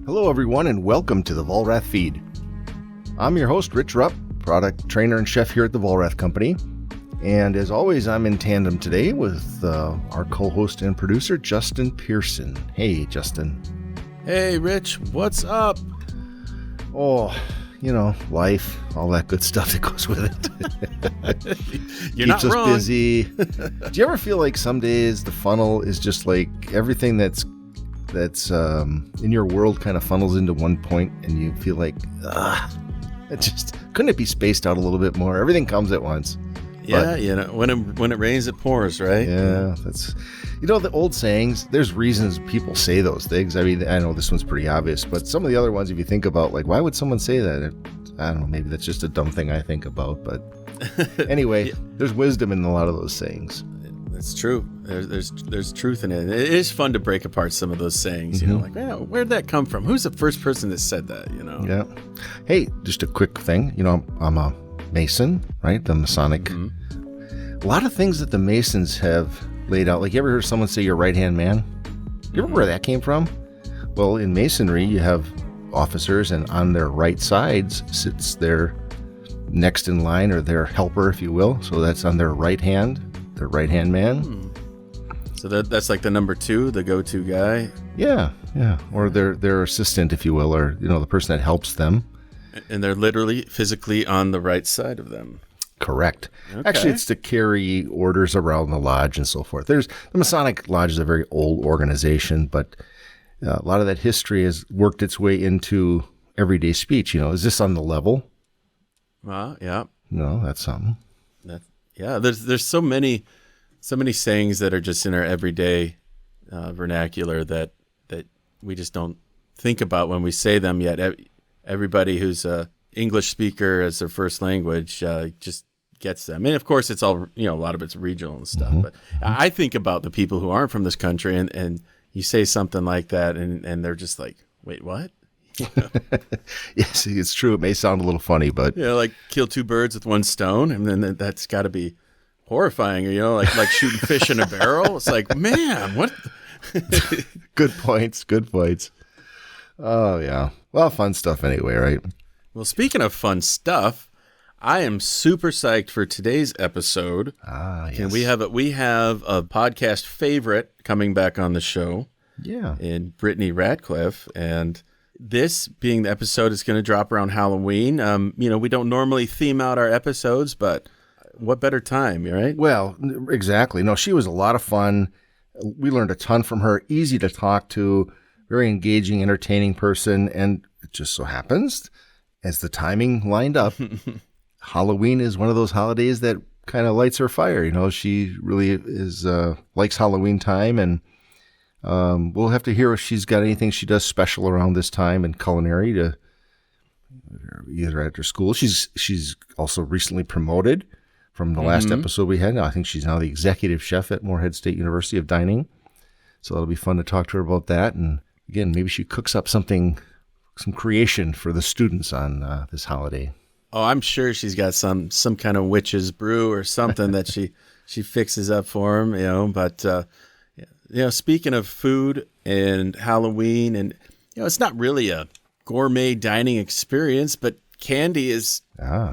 Hello, everyone, and welcome to the Vollrath Feed. I'm your host, Rich Rupp, product trainer and chef here at the Vollrath Company. And as always, I'm in tandem today with our co-host and producer, Justin Pearson. Hey, Justin. Hey, Rich. What's up? Oh, life, all that good stuff that goes with it. You're not wrong. Keeps us busy. Do you ever feel like some days the funnel is just like everything that's in your world kind of funnels into one point, and you feel like, couldn't it be spaced out a little bit more? Everything comes at once. Yeah, when it rains, it pours, right? Yeah, that's, the old sayings, there's reasons people say those things. I mean, I know this one's pretty obvious, but some of the other ones, if you think about, like, why would someone say that? I don't know, maybe that's just a dumb thing I think about, but anyway, There's wisdom in a lot of those sayings. That's true. There's truth in it. It is fun to break apart some of those sayings, like, where'd that come from? Who's the first person that said that, Yeah. Hey, just a quick thing. I'm a Mason, right? The Masonic. A lot of things that the Masons have laid out. Like, you ever heard someone say your right-hand man? You remember where that came from? Well, in Masonry, you have officers, and on their right sides sits their next in line, or their helper, if you will. So that's on their right-hand man. So that's like the number two, the go-to guy? Yeah. Or their assistant, if you will, or, the person that helps them. And they're literally physically on the right side of them. Correct. Okay. Actually, it's to carry orders around the lodge and so forth. The Masonic Lodge is a very old organization, but a lot of that history has worked its way into everyday speech. Is this on the level? Yeah. No, that's something. There's so many sayings that are just in our everyday vernacular that we just don't think about when we say them yet. Everybody who's a English speaker as their first language just gets them. And of course, it's all, a lot of it's regional and stuff. But I think about the people who aren't from this country, and you say something like that, and they're just like, wait, what? Yes, it's true. It may sound a little funny, but like kill two birds with one stone, and then that's got to be horrifying. Like shooting fish in a barrel. It's like, man, what? Good points. Oh yeah. Well, fun stuff anyway, right? Well, speaking of fun stuff, I am super psyched for today's episode. Yes. And we have a podcast favorite coming back on the show. Yeah. In Brittany Radcliffe, and this being the episode is going to drop around Halloween. We don't normally theme out our episodes, but what better time, right? Well, exactly. No, she was a lot of fun. We learned a ton from her. Easy to talk to, very engaging, entertaining person. And it just so happens, as the timing lined up, Halloween is one of those holidays that kind of lights her fire. She really is likes Halloween time, and we'll have to hear if she's got anything she does special around this time in culinary, to either at her school. She's also recently promoted from the last episode we had. I think she's now the executive chef at Morehead State University of Dining. So it'll be fun to talk to her about that. And again, maybe she cooks up some creation for the students on this holiday. Oh, I'm sure she's got some kind of witch's brew or something that she fixes up for them, But speaking of food and Halloween, and it's not really a gourmet dining experience, but candy is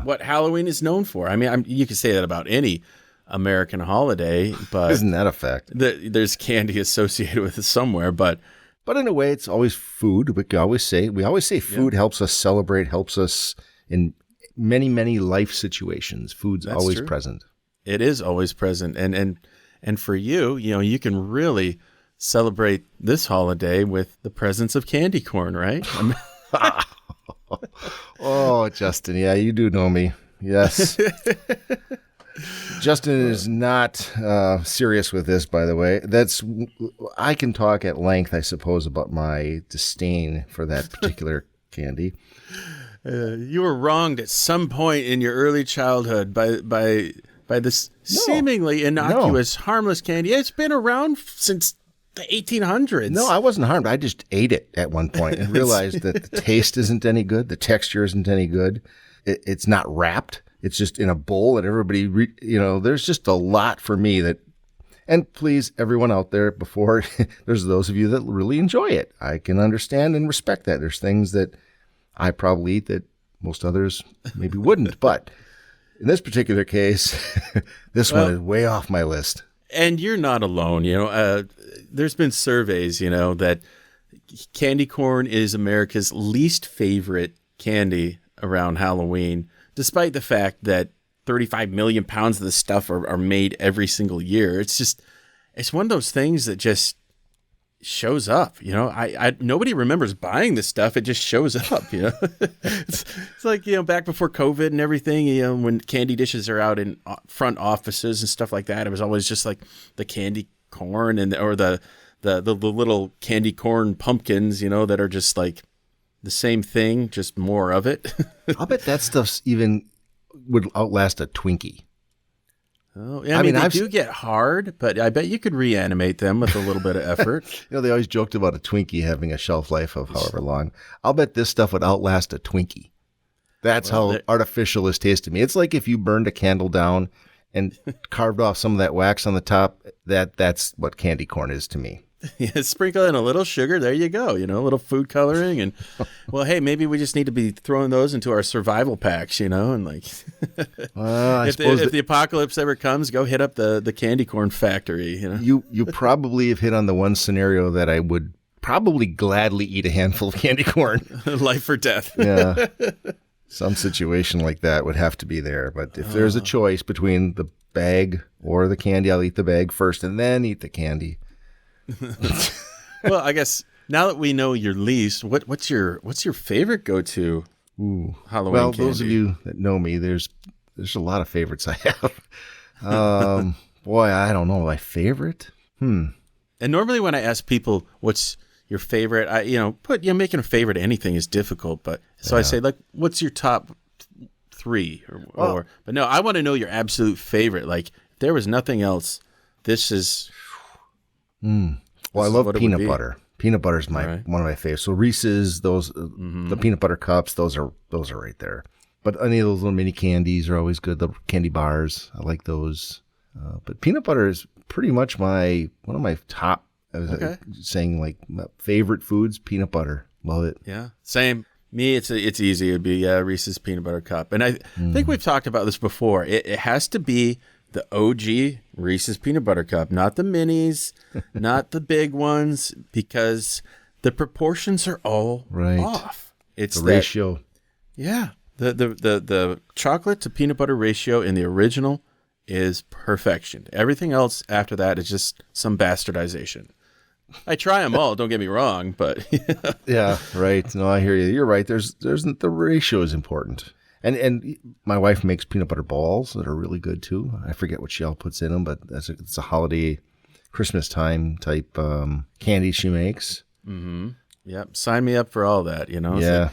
what Halloween is known for. I mean, you can say that about any American holiday, but isn't that a fact? There's candy associated with it somewhere, but in a way, it's always food. We always say food helps us celebrate, helps us in many, many life situations. Food's always true. Present. It is always present, and for you, you can really celebrate this holiday with the presence of candy corn, right? Oh, Justin, yeah, you do know me. Yes. Justin is not serious with this, by the way. I can talk at length, I suppose, about my disdain for that particular candy. You were wronged at some point in your early childhood by this seemingly innocuous, harmless candy. It's been around since the 1800s. No, I wasn't harmed. I just ate it at one point and realized that the taste isn't any good. The texture isn't any good. It's not wrapped. It's just in a bowl that everybody, there's just a lot for me that, And please, everyone out there, before there's those of you that really enjoy it. I can understand and respect that. There's things that I probably eat that most others maybe wouldn't. But in this particular case, this one is way off my list. And you're not alone. There's been surveys, that candy corn is America's least favorite candy around Halloween, despite the fact that 35 million pounds of this stuff are made every single year. It's one of those things that just shows up. Nobody remembers buying this stuff. It just shows up. It's like, back before COVID and everything, when candy dishes are out in front offices and stuff like that, it was always just like the candy corn or the little candy corn pumpkins, that are just like the same thing, just more of it. I'll bet that stuff's even would outlast a Twinkie. Oh, yeah, I mean, they do get hard, but I bet you could reanimate them with a little bit of effort. They always joked about a Twinkie having a shelf life of however long. I'll bet this stuff would outlast a Twinkie. That's how artificial this tastes to me. It's like if you burned a candle down and carved off some of that wax on the top. That's what candy corn is to me. Yeah, sprinkle in a little sugar. There you go. A little food coloring. And, well, hey, maybe we just need to be throwing those into our survival packs, and like, if the apocalypse ever comes, go hit up the candy corn factory. You probably have hit on the one scenario that I would probably gladly eat a handful of candy corn. Life or death. Yeah. Some situation like that would have to be there. But if there's a choice between the bag or the candy, I'll eat the bag first and then eat the candy. Well, I guess now that we know your least, what's your favorite go-to Halloween candy? Those of you that know me, there's a lot of favorites I have. Boy, I don't know my favorite. And normally when I ask people what's your favorite, making a favorite anything is difficult, but so I say, like, what's your top three or but no, I want to know your absolute favorite. Like, if there was nothing else, this is Well, I love peanut butter. Peanut butter is one of my favorites. So Reese's, those the peanut butter cups, those are right there. But any of those little mini candies are always good. The candy bars, I like those. But peanut butter is pretty much one of my top. I was saying, like, my favorite foods. Peanut butter, love it. Yeah, same. Me, it's easy. It'd be Reese's peanut butter cup, and I think we've talked about this before. It has to be the OG Reese's peanut butter cup, not the minis, not the big ones, because the proportions are all off. It's the ratio. Yeah. The chocolate to peanut butter ratio in the original is perfection. Everything else after that is just some bastardization. I try them all, don't get me wrong, but yeah, right. No, I hear you. You're right. There's the ratio is important. And my wife makes peanut butter balls that are really good too. I forget what she all puts in them, but it's a holiday, Christmas time type candy she makes. Mm-hmm. Yep. Sign me up for all that, Yeah.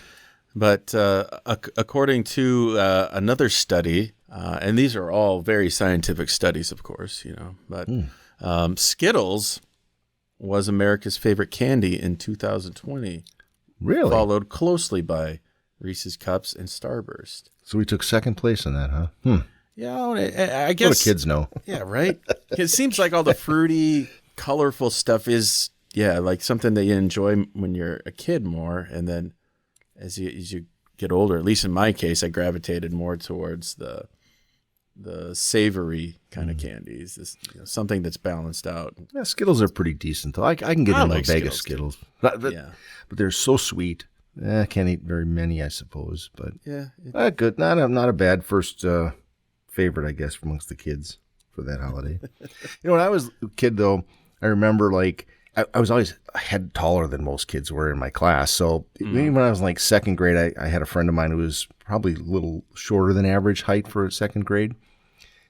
But according to another study, and these are all very scientific studies, of course, but Skittles was America's favorite candy in 2020. Really? Followed closely by Reese's Cups and Starburst. So we took second place in that, huh? Yeah, I guess. What do kids know? Yeah, right? It seems like all the fruity, colorful stuff is, like something that you enjoy when you're a kid more. And then as you get older, at least in my case, I gravitated more towards the savory kind of candies, this, something that's balanced out. Yeah, Skittles are pretty decent, though. I can get into a bag of Skittles. But they're so sweet. I can't eat very many, I suppose. But good. Not a bad first favorite, I guess, amongst the kids for that holiday. When I was a kid, though, I remember, like, I was always a head taller than most kids were in my class. So even when I was in, like, second grade, I had a friend of mine who was probably a little shorter than average height for second grade.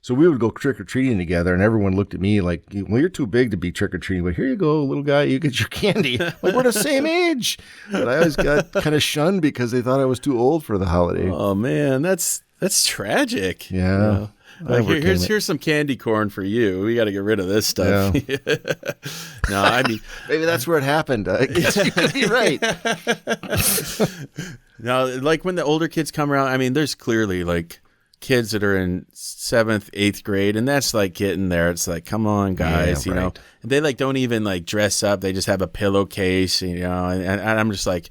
So we would go trick-or-treating together, and everyone looked at me like, well, you're too big to be trick-or-treating, but here you go, little guy, you get your candy. Like, we're the same age. But I always got kind of shunned because they thought I was too old for the holiday. Oh, man, that's tragic. Yeah. Here's some candy corn for you. We got to get rid of this stuff. Yeah. No, I mean, maybe that's where it happened. I guess you could be right. Now, like when the older kids come around, I mean, there's clearly like kids that are in 7th, 8th grade, and that's like getting there. It's like, come on, guys, Yeah, you know. right. They like don't even like dress up. They just have a pillowcase, you know. And I'm just like,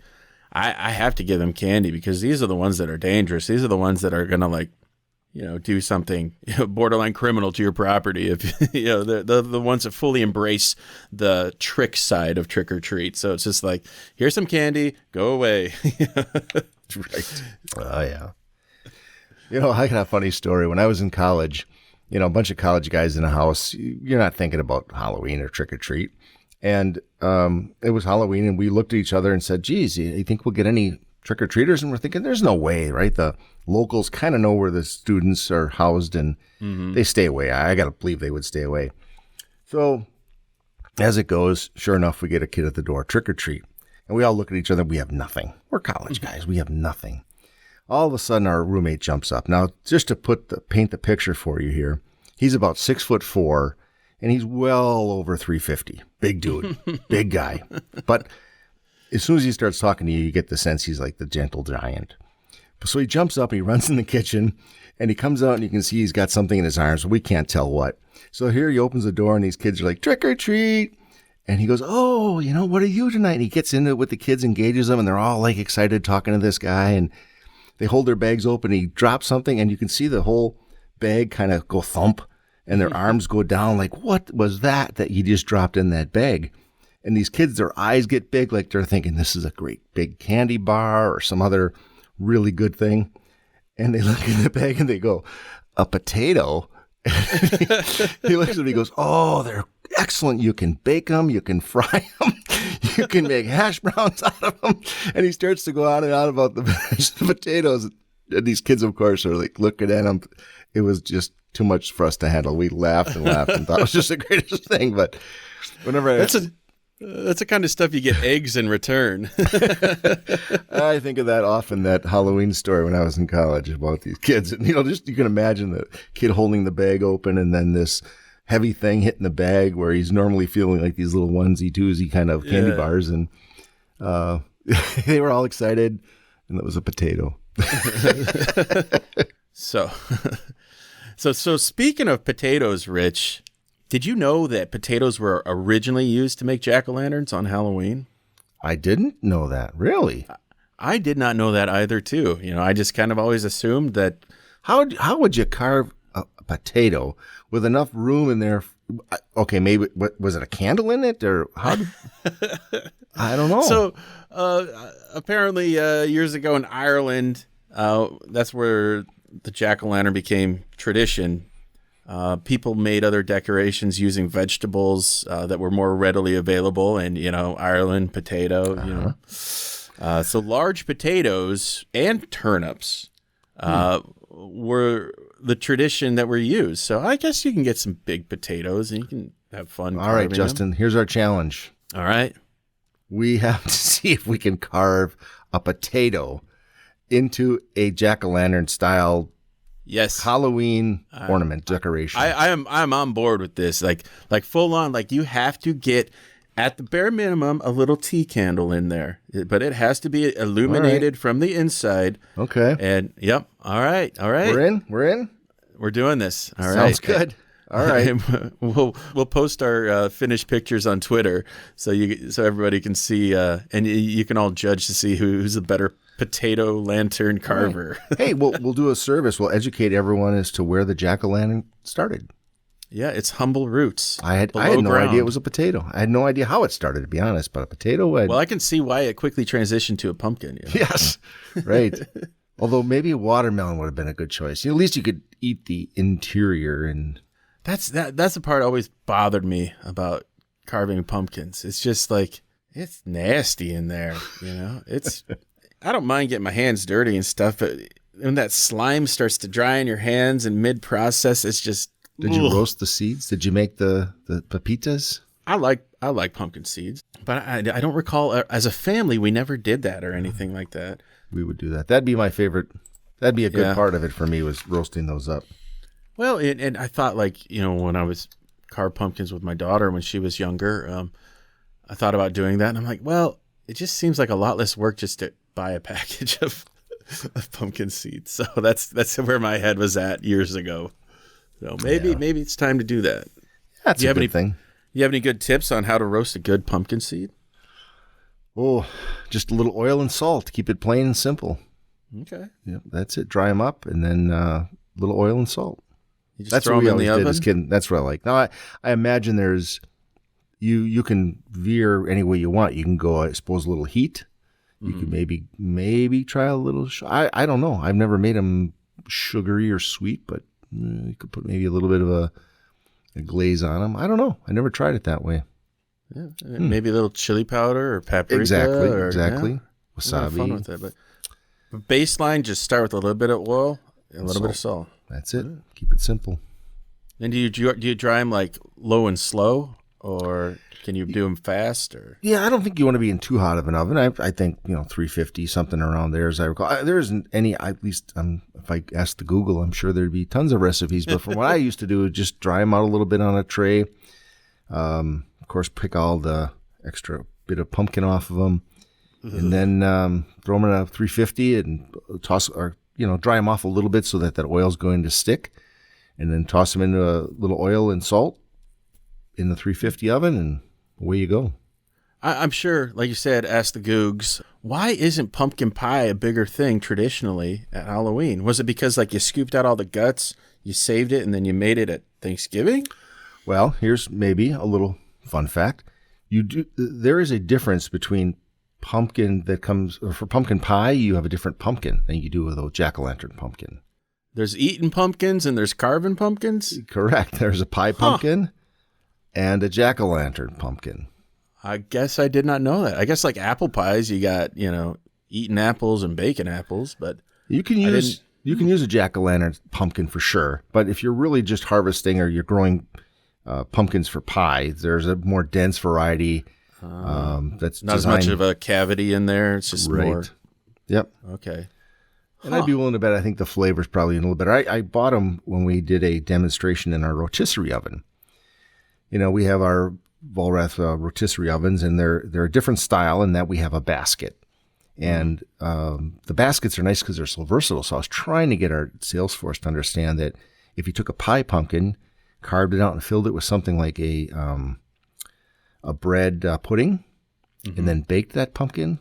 I have to give them candy because these are the ones that are dangerous. These are the ones that are gonna like, you know, do something borderline criminal to your property. If you know, the ones that fully embrace the trick side of trick or treat. So it's just like, here's some candy, go away. Right. Oh, yeah. You know, I got a funny story. When I was in college, you know, a bunch of college guys in a house, you're not thinking about Halloween or trick or treat. And it was Halloween, and we looked at each other and said, geez, you think we'll get any trick or treaters? And we're thinking, there's no way, right? The locals kind of know where the students are housed, and they stay away. I got to believe they would stay away. So as it goes, sure enough, we get a kid at the door, trick or treat. And we all look at each other. We have nothing. We're college guys. We have nothing. All of a sudden, our roommate jumps up. Now, just to paint the picture for you here, he's about 6'4", and he's well over 350. Big dude, big guy. But as soon as he starts talking to you, you get the sense he's like the gentle giant. So he jumps up, and he runs in the kitchen, and he comes out, and you can see he's got something in his arms. We can't tell what. So here he opens the door, and these kids are like, trick or treat. And he goes, oh, you know, what are you tonight? And he gets into it with the kids, engages them, and they're all like excited talking to this guy. And they hold their bags open. He drops something, and you can see the whole bag kind of go thump, and their arms go down like, what was that he just dropped in that bag? And these kids, their eyes get big, like they're thinking this is a great big candy bar or some other really good thing. And they look in the bag, and they go, a potato? He looks at me and he goes, oh, they're excellent. You can bake them. You can fry them. You can make hash browns out of them. And he starts to go on and on about the potatoes. And these kids, of course, are like looking at him. It was just too much for us to handle. We laughed and laughed and thought it was just the greatest thing. But whenever that's the kind of stuff you get eggs in return. I think of that often, that Halloween story when I was in college about these kids. And, you know, just you can imagine the kid holding the bag open and then this heavy thing hitting the bag where he's normally feeling like these little onesie twosie kind of candy bars. And they were all excited, and it was a potato. So speaking of potatoes, Rich, did you know that potatoes were originally used to make jack-o'-lanterns on Halloween? I didn't know that. Really? I did not know that either, too. You know, I just kind of always assumed that. How would you carve a potato with enough room in there? Okay, maybe was it a candle in it, or how? I don't know. So apparently, years ago in Ireland, that's where the jack-o'-lantern became tradition. People made other decorations using vegetables that were more readily available, and you know, Ireland, potato. You know, so large potatoes and turnips were the tradition that were used. So I guess you can get some big potatoes and you can have fun. All right, Justin. Here's our challenge. All right, we have to see if we can carve a potato into a jack-o'-lantern style. Yes, Halloween ornament decoration. I'm on board with this. Like full on. Like you have to get at the bare minimum a little tea candle in there, but it has to be illuminated from the inside. Okay. And yep. All right. We're in. We're doing this. All right. Sounds good. All right. We'll post our finished pictures on Twitter so everybody can see, and you can all judge to see who's the better potato lantern carver. Right. Hey, we'll do a service. We'll educate everyone as to where the jack-o'-lantern started. Yeah, it's humble roots. I had no idea it was a potato. I had no idea how it started, to be honest. But a potato. Well, I can see why it quickly transitioned to a pumpkin. You know? Yes, right. Although maybe a watermelon would have been a good choice. At least you could eat the interior. And that's the part that always bothered me about carving pumpkins. It's just like it's nasty in there. You know, it's. I don't mind getting my hands dirty and stuff, but when that slime starts to dry in your hands in mid-process, it's just. Did you roast the seeds? Did you make the pepitas? I like pumpkin seeds, but I don't recall as a family we never did that or anything like that. We would do that. That'd be my favorite. That'd be a good part of it for me, was roasting those up. Well, and I thought, like, you know, when I was carved pumpkins with my daughter when she was younger, I thought about doing that, and I'm like, well, it just seems like a lot less work just to buy a package of of pumpkin seeds. So that's where my head was at years ago. So maybe it's time to do that. That's a good thing. You have any good tips on how to roast a good pumpkin seed? Oh, just a little oil and salt. Keep it plain and simple. Okay. Yep, that's it. Dry them up, and then a little oil and salt. You just That's throw what we them in the always did oven? as kids. That's what I like. Now, I imagine there's you can veer any way you want. You can go, I suppose, a little heat. You can maybe try a little. I don't know. I've never made them sugary or sweet, but you could put maybe a little bit of a glaze on them. I don't know. I never tried it that way. Yeah, maybe a little chili powder or paprika. Exactly. Yeah. Wasabi. Fun with it, but baseline, just start with a little bit of oil and a little bit of salt. That's it. Keep it simple. And do you dry them like low and slow, or can you do them fast? Or Yeah, I don't think you want to be in too hot of an oven. I think 350, something around there, as I recall. There isn't any. At least if I asked the Google, I'm sure there'd be tons of recipes. But from what I used to do, just dry them out a little bit on a tray. Of course, pick all the extra bit of pumpkin off of them, and then throw them in a 350 and toss, or dry them off a little bit so that oil's going to stick, and then toss them into a little oil and salt in the 350 oven, and away you go. I'm sure, like you said, ask the Googs, why isn't pumpkin pie a bigger thing traditionally at Halloween? Was it because you scooped out all the guts, you saved it, and then you made it at Thanksgiving? Well, here's maybe a little fun fact. There is a difference between pumpkin that comes, or for pumpkin pie, you have a different pumpkin than you do with a jack-o'-lantern pumpkin. There's eating pumpkins and there's carving pumpkins? Correct. There's a pie pumpkin and a jack-o'-lantern pumpkin. I guess I did not know that. I guess like apple pies, you got, eating apples and baking apples, but you can use a jack-o'-lantern pumpkin for sure. But if you're really just harvesting or you're growing pumpkins for pie, there's a more dense variety that's not as much of a cavity in there. It's just more. Yep. Okay. And I'd be willing to bet I think the flavor's probably a little better. I bought them when we did a demonstration in our rotisserie oven. We have our Vollrath rotisserie ovens, and they're a different style in that we have a basket. And the baskets are nice because they're so versatile. So I was trying to get our sales force to understand that if you took a pie pumpkin, carved it out, and filled it with something like a bread pudding, and then baked that pumpkin,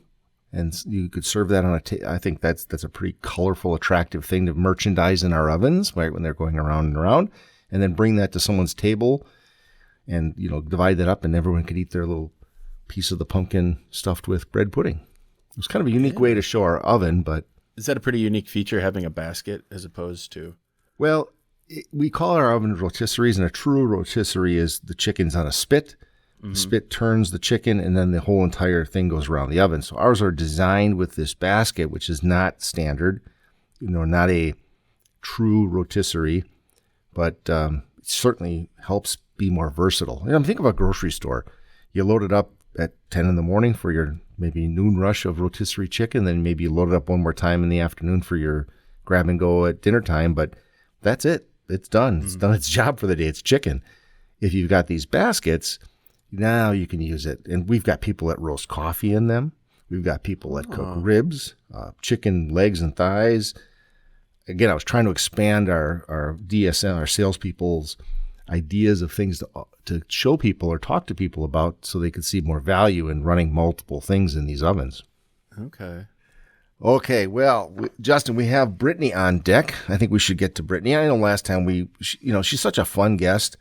and you could serve that on a I think that's a pretty colorful, attractive thing to merchandise in our ovens, right, when they're going around and around, and then bring that to someone's table and, divide that up, and everyone could eat their little piece of the pumpkin stuffed with bread pudding. It was kind of a unique way to show our oven, but... Is that a pretty unique feature, having a basket as opposed to... Well, we call our ovens rotisseries, and a true rotisserie is the chicken's on a spit. The spit turns the chicken, and then the whole entire thing goes around the oven. So ours are designed with this basket, which is not standard, not a true rotisserie, but it certainly helps be more versatile. Think of a grocery store. You load it up at 10 in the morning for your maybe noon rush of rotisserie chicken, then maybe you load it up one more time in the afternoon for your grab and go at dinner time, but that's it. It's done. It's done its job for the day. It's chicken. If you've got these baskets, now you can use it. And we've got people that roast coffee in them. We've got people that cook ribs, chicken legs and thighs. Again, I was trying to expand our DSM, our salespeople's ideas of things to show people or talk to people about so they could see more value in running multiple things in these ovens. Okay, well, Justin, we have Brittany on deck. I think we should get to Brittany. I know last time she's such a fun guest,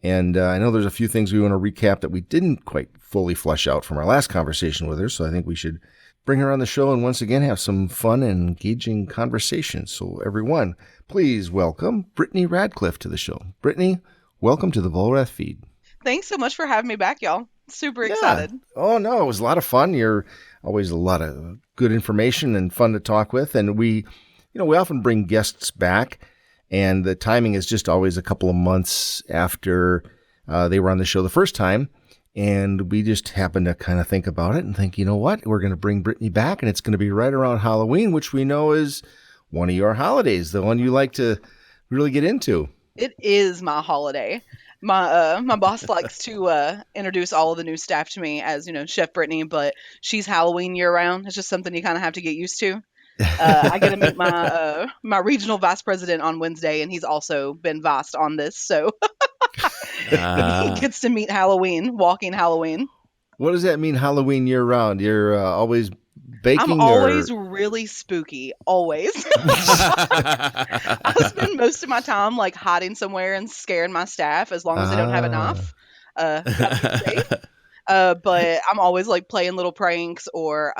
and I know there's a few things we want to recap that we didn't quite fully flesh out from our last conversation with her, so I think we should bring her on the show and once again have some fun and engaging conversations. So everyone, please welcome Brittany Radcliffe to the show. Brittany, welcome to the Vollrath feed. Thanks so much for having me back, y'all. Super excited. Oh, no, it was a lot of fun. You're always a lot of good information and fun to talk with. And we often bring guests back, and the timing is just always a couple of months after they were on the show the first time. And we just happened to kind of think about it and think, you know what, we're going to bring Brittany back, and it's going to be right around Halloween, which we know is one of your holidays, the one you like to really get into. It is my holiday. My boss likes to introduce all of the new staff to me as, Chef Brittany, but she's Halloween year round. It's just something you kind of have to get used to. I get to meet my regional vice president on Wednesday, and he's also been viced on this, so he gets to meet Halloween, walking Halloween. What does that mean, Halloween year round? You're always baking? I'm always really spooky, always. I spend most of my time like hiding somewhere and scaring my staff as long as they don't have enough. That being safe. But I'm always like playing little pranks, or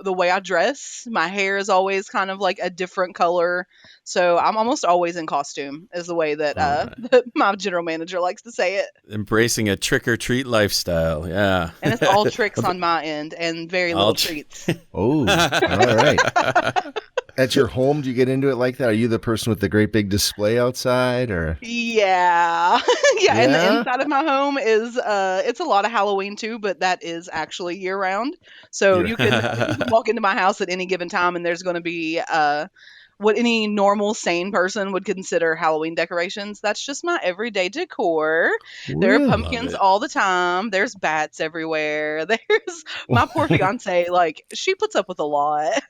the way I dress, my hair is always kind of like a different color. So I'm almost always in costume, is the way that my general manager likes to say it. Embracing a trick-or-treat lifestyle, yeah. And it's all tricks on my end and very little treats. Oh, all right. At your home, do you get into it like that? Are you the person with the great big display outside, or? Yeah. Yeah, and the inside of my home is it's a lot of Halloween too, but that is actually year round. So you can walk into my house at any given time, and there's going to be what any normal sane person would consider Halloween decorations. That's just my everyday decor. There are pumpkins all the time. There's bats everywhere. There's my poor fiance, like, she puts up with a lot.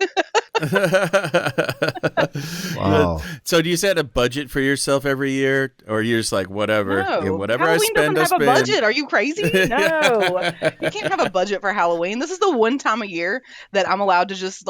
Wow. So do you set a budget for yourself every year, or you're just like, whatever, No. whatever Halloween I spend, doesn't have I a spend. budget. Are you crazy? No. You can't have a budget for Halloween. This is the one time a year that I'm allowed to just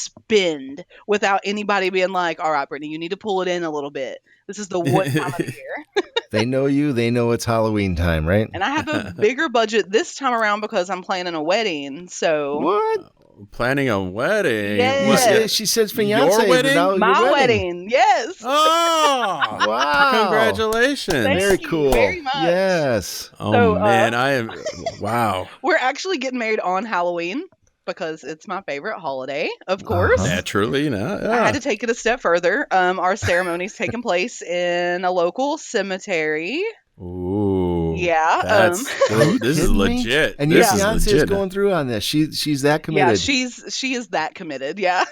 spend without anybody being like, all right, Brittany, you need to pull it in a little bit. This is the one time of the year. They know you. They know it's Halloween time, right? And I have a bigger budget this time around because I'm planning a wedding. So What? Planning a wedding? Yes. She says fiance. Your wedding? But now my your wedding, yes. Oh, Wow. congratulations. Thank Very you cool. very much. Yes. Oh, So, man, I am, wow. We're actually getting married on Halloween because it's my favorite holiday, of course. Naturally, I yeah. had to take it a step further. Our ceremony's taking place in a local cemetery. Ooh. Yeah. This is kidding me? legit. And your This is fiance is legit. going through on this. She's that Yeah, committed. she is that committed. Yeah.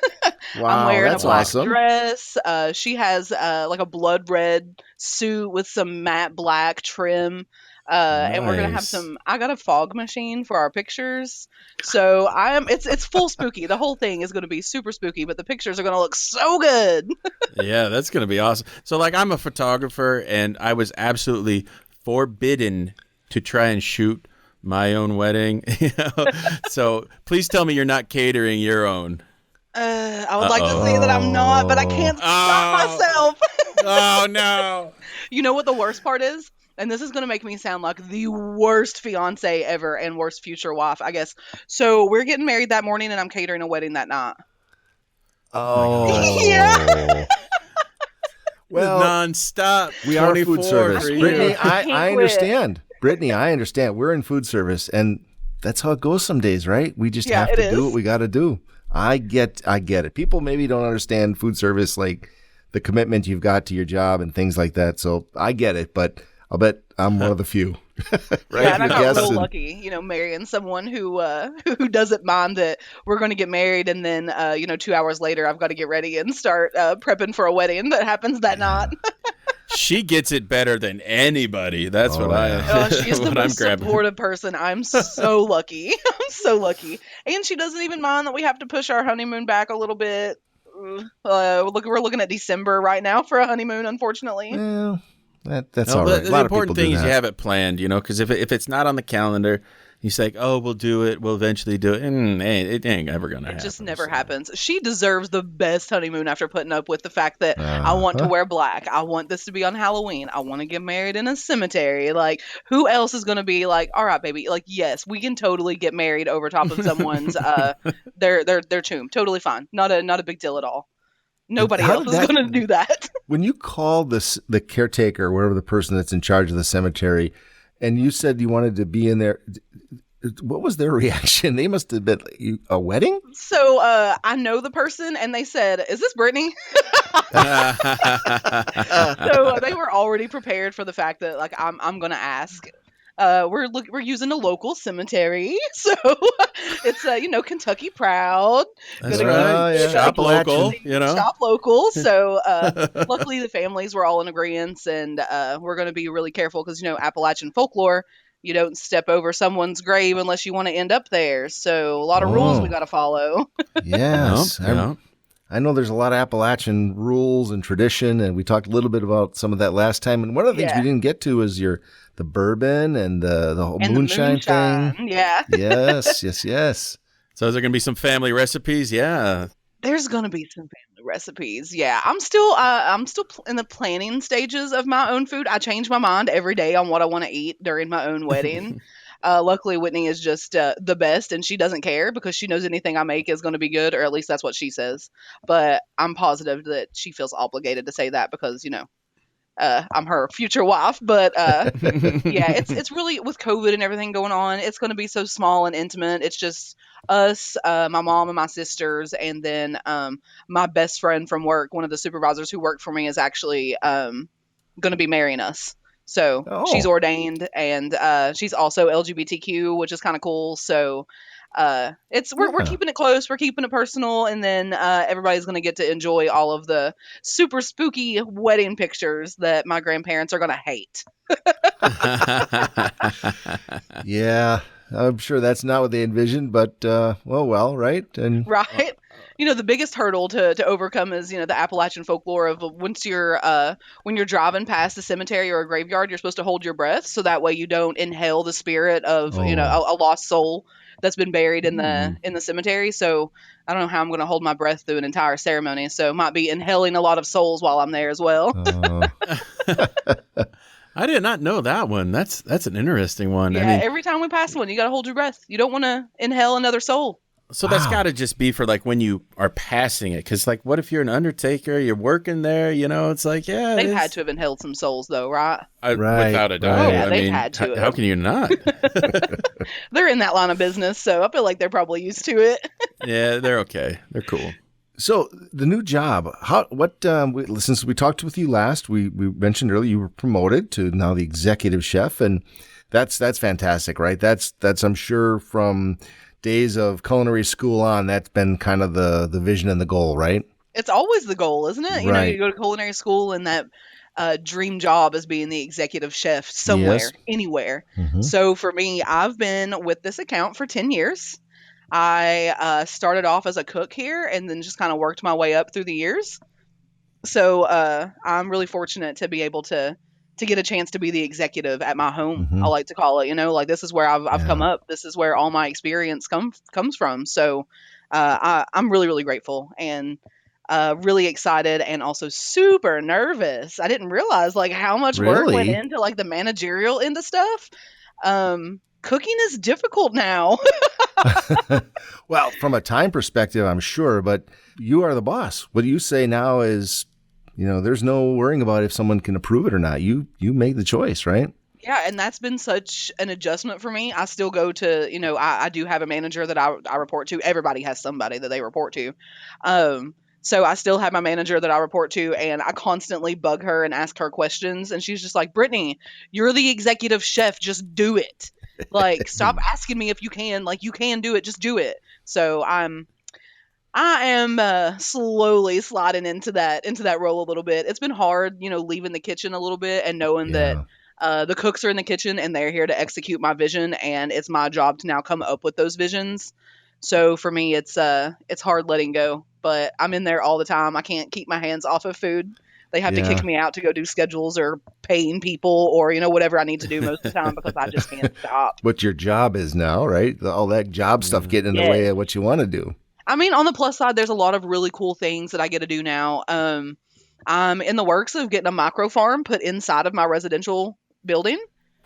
Wow, I'm wearing that's a black awesome. dress. She has like a blood red suit with some matte black trim. And we're gonna have Nice. I got a fog machine for our pictures. So it's full spooky. The whole thing is gonna be super spooky, but the pictures are gonna look so good. Yeah, that's going to be awesome. So, like, I'm a photographer, and I was absolutely forbidden to try and shoot my own wedding. So, please tell me you're not catering your own. I would like to say that I'm not, but I can't stop myself. Oh, no. You know what the worst part is? And this is going to make me sound like the worst fiance ever and worst future wife, I guess. So we're getting married that morning, and I'm catering a wedding that night. Oh. Yeah. Well, nonstop. we are 24 food service. for you. Brittany, can't I quit. understand. Brittany, I understand. We're in food service, and that's how it goes some days, right? We just Yeah, have it to do is. what we got to do. I get it. People maybe don't understand food service, like the commitment you've got to your job and things like that. So I get it, but I'll bet I'm one of the few. Right? Yeah, and I got Yes, real and- lucky, marrying someone who doesn't mind that we're going to get married, and then 2 hours later I've got to get ready and start prepping for a wedding that happens that night. She gets it better than anybody. That's what She's the what I'm most grabbing. supportive person. I'm so lucky. I'm so lucky, and she doesn't even mind that we have to push our honeymoon back a little bit. We're looking at December right now for a honeymoon, unfortunately. Well, that's No, all right. the A lot of important people thing do is you that. have it planned, because if it's not on the calendar, you say, oh, we'll do it. We'll eventually do it. And it ain't ever going to happen. It just never so. happens. She deserves the best honeymoon after putting up with the fact that I want to wear black. I want this to be on Halloween. I want to get married in a cemetery. Like, who else is going to be like, all right, baby, like, yes, we can totally get married over top of someone's their tomb. Totally fine. Not a big deal at all. Nobody How else did is that- going to do that. When you called the caretaker, whatever the person that's in charge of the cemetery, and you said you wanted to be in there, what was their reaction? They must have been a wedding? So I know the person, and they said, "Is this Brittany?" So they were already prepared for the fact that like I'm gonna ask. We're using a local cemetery, so it's Kentucky proud. That's Gonna right. yeah. Shop local, Shop local. So luckily the families were all in agreement, and we're going to be really careful because Appalachian folklore, you don't step over someone's grave unless you want to end up there. So a lot of rules we got to follow. Yes. Yeah. I know there's a lot of Appalachian rules and tradition, and we talked a little bit about some of that last time. And one of the things we didn't get to is the bourbon and the whole moonshine thing. Yeah. Yes, yes, yes. So is there going to be some family recipes? Yeah. There's going to be some family recipes. Yeah. I'm still in the planning stages of my own food. I change my mind every day on what I want to eat during my own wedding. Luckily, Whitney is just the best, and she doesn't care because she knows anything I make is going to be good, or at least that's what she says. But I'm positive that she feels obligated to say that because, I'm her future wife. But yeah, it's really, with COVID and everything going on, it's going to be so small and intimate. It's just us, my mom and my sisters, and then my best friend from work, one of the supervisors who worked for me, is actually going to be marrying us. So she's ordained, and she's also LGBTQ, which is kind of cool. So we're keeping it close, we're keeping it personal, and then everybody's going to get to enjoy all of the super spooky wedding pictures that my grandparents are going to hate. Yeah, I'm sure that's not what they envisioned, but well, right? And right. The biggest hurdle to overcome is, the Appalachian folklore of when you're driving past a cemetery or a graveyard, you're supposed to hold your breath so that way you don't inhale the spirit of, a lost soul that's been buried in the cemetery. So I don't know how I'm going to hold my breath through an entire ceremony. So might be inhaling a lot of souls while I'm there as well. I did not know that one. That's an interesting one. Yeah, every time we pass one, you got to hold your breath. You don't want to inhale another soul. So that's got to just be for like when you are passing it. Because like, what if you're an undertaker, you're working there, it's like, they've had to have inhaled some souls though, right? Right. Without a doubt. Oh, yeah, they've had to. How can you not? They're in that line of business, so I feel like they're probably used to it. Yeah, they're okay. They're cool. So the new job, since we talked with you last, we mentioned earlier you were promoted to now the executive chef, and that's fantastic, right? That's I'm sure from days of culinary school on, that's been kind of the vision and the goal, right? It's always the goal, isn't it? Right. You go to culinary school and that dream job is being the executive chef somewhere, anywhere. Mm-hmm. So for me, I've been with this account for 10 years. I started off as a cook here and then just kind of worked my way up through the years. So I'm really fortunate to be able to get a chance to be the executive at my home. Mm-hmm. I like to call it, like this is where I've come up. This is where all my experience comes from. So I'm really, really grateful and really excited and also super nervous. I didn't realize like how much work went into like the managerial end of stuff. Cooking is difficult now. Well, from a time perspective, I'm sure, but you are the boss. What you say now is, there's no worrying about if someone can approve it or not. You make the choice, right? Yeah, and that's been such an adjustment for me. I still go to, I do have a manager that I report to. Everybody has somebody that they report to. So I still have my manager that I report to, and I constantly bug her and ask her questions. And she's just like, Brittany, you're the executive chef. Just do it. Like, stop asking me if you can. Like, you can do it. Just do it. So I am slowly sliding into that role a little bit. It's been hard, leaving the kitchen a little bit and knowing that the cooks are in the kitchen and they're here to execute my vision, and it's my job to now come up with those visions. So for me, it's hard letting go, but I'm in there all the time. I can't keep my hands off of food. They have to kick me out to go do schedules or paying people or, whatever I need to do most of the time because I just can't stop. What your job is now, right? All that job stuff getting in the way of what you want to do. I mean, on the plus side, there's a lot of really cool things that I get to do now. I'm in the works of getting a micro farm put inside of my residential building.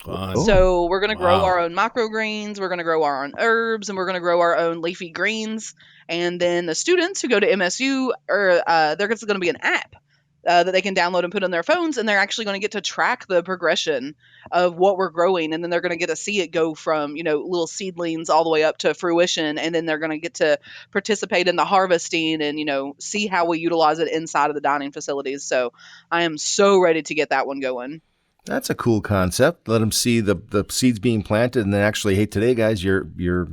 Fun. So we're going to grow our own microgreens, we're going to grow our own herbs, and we're going to grow our own leafy greens. And then the students who go to MSU, there's going to be an app that they can download and put on their phones, and they're actually going to get to track the progression of what we're growing, and then they're going to get to see it go from, little seedlings all the way up to fruition, and then they're going to get to participate in the harvesting and, see how we utilize it inside of the dining facilities. So I am so ready to get that one going. That's a cool concept. Let them see the seeds being planted, and then actually, hey, today, guys, you're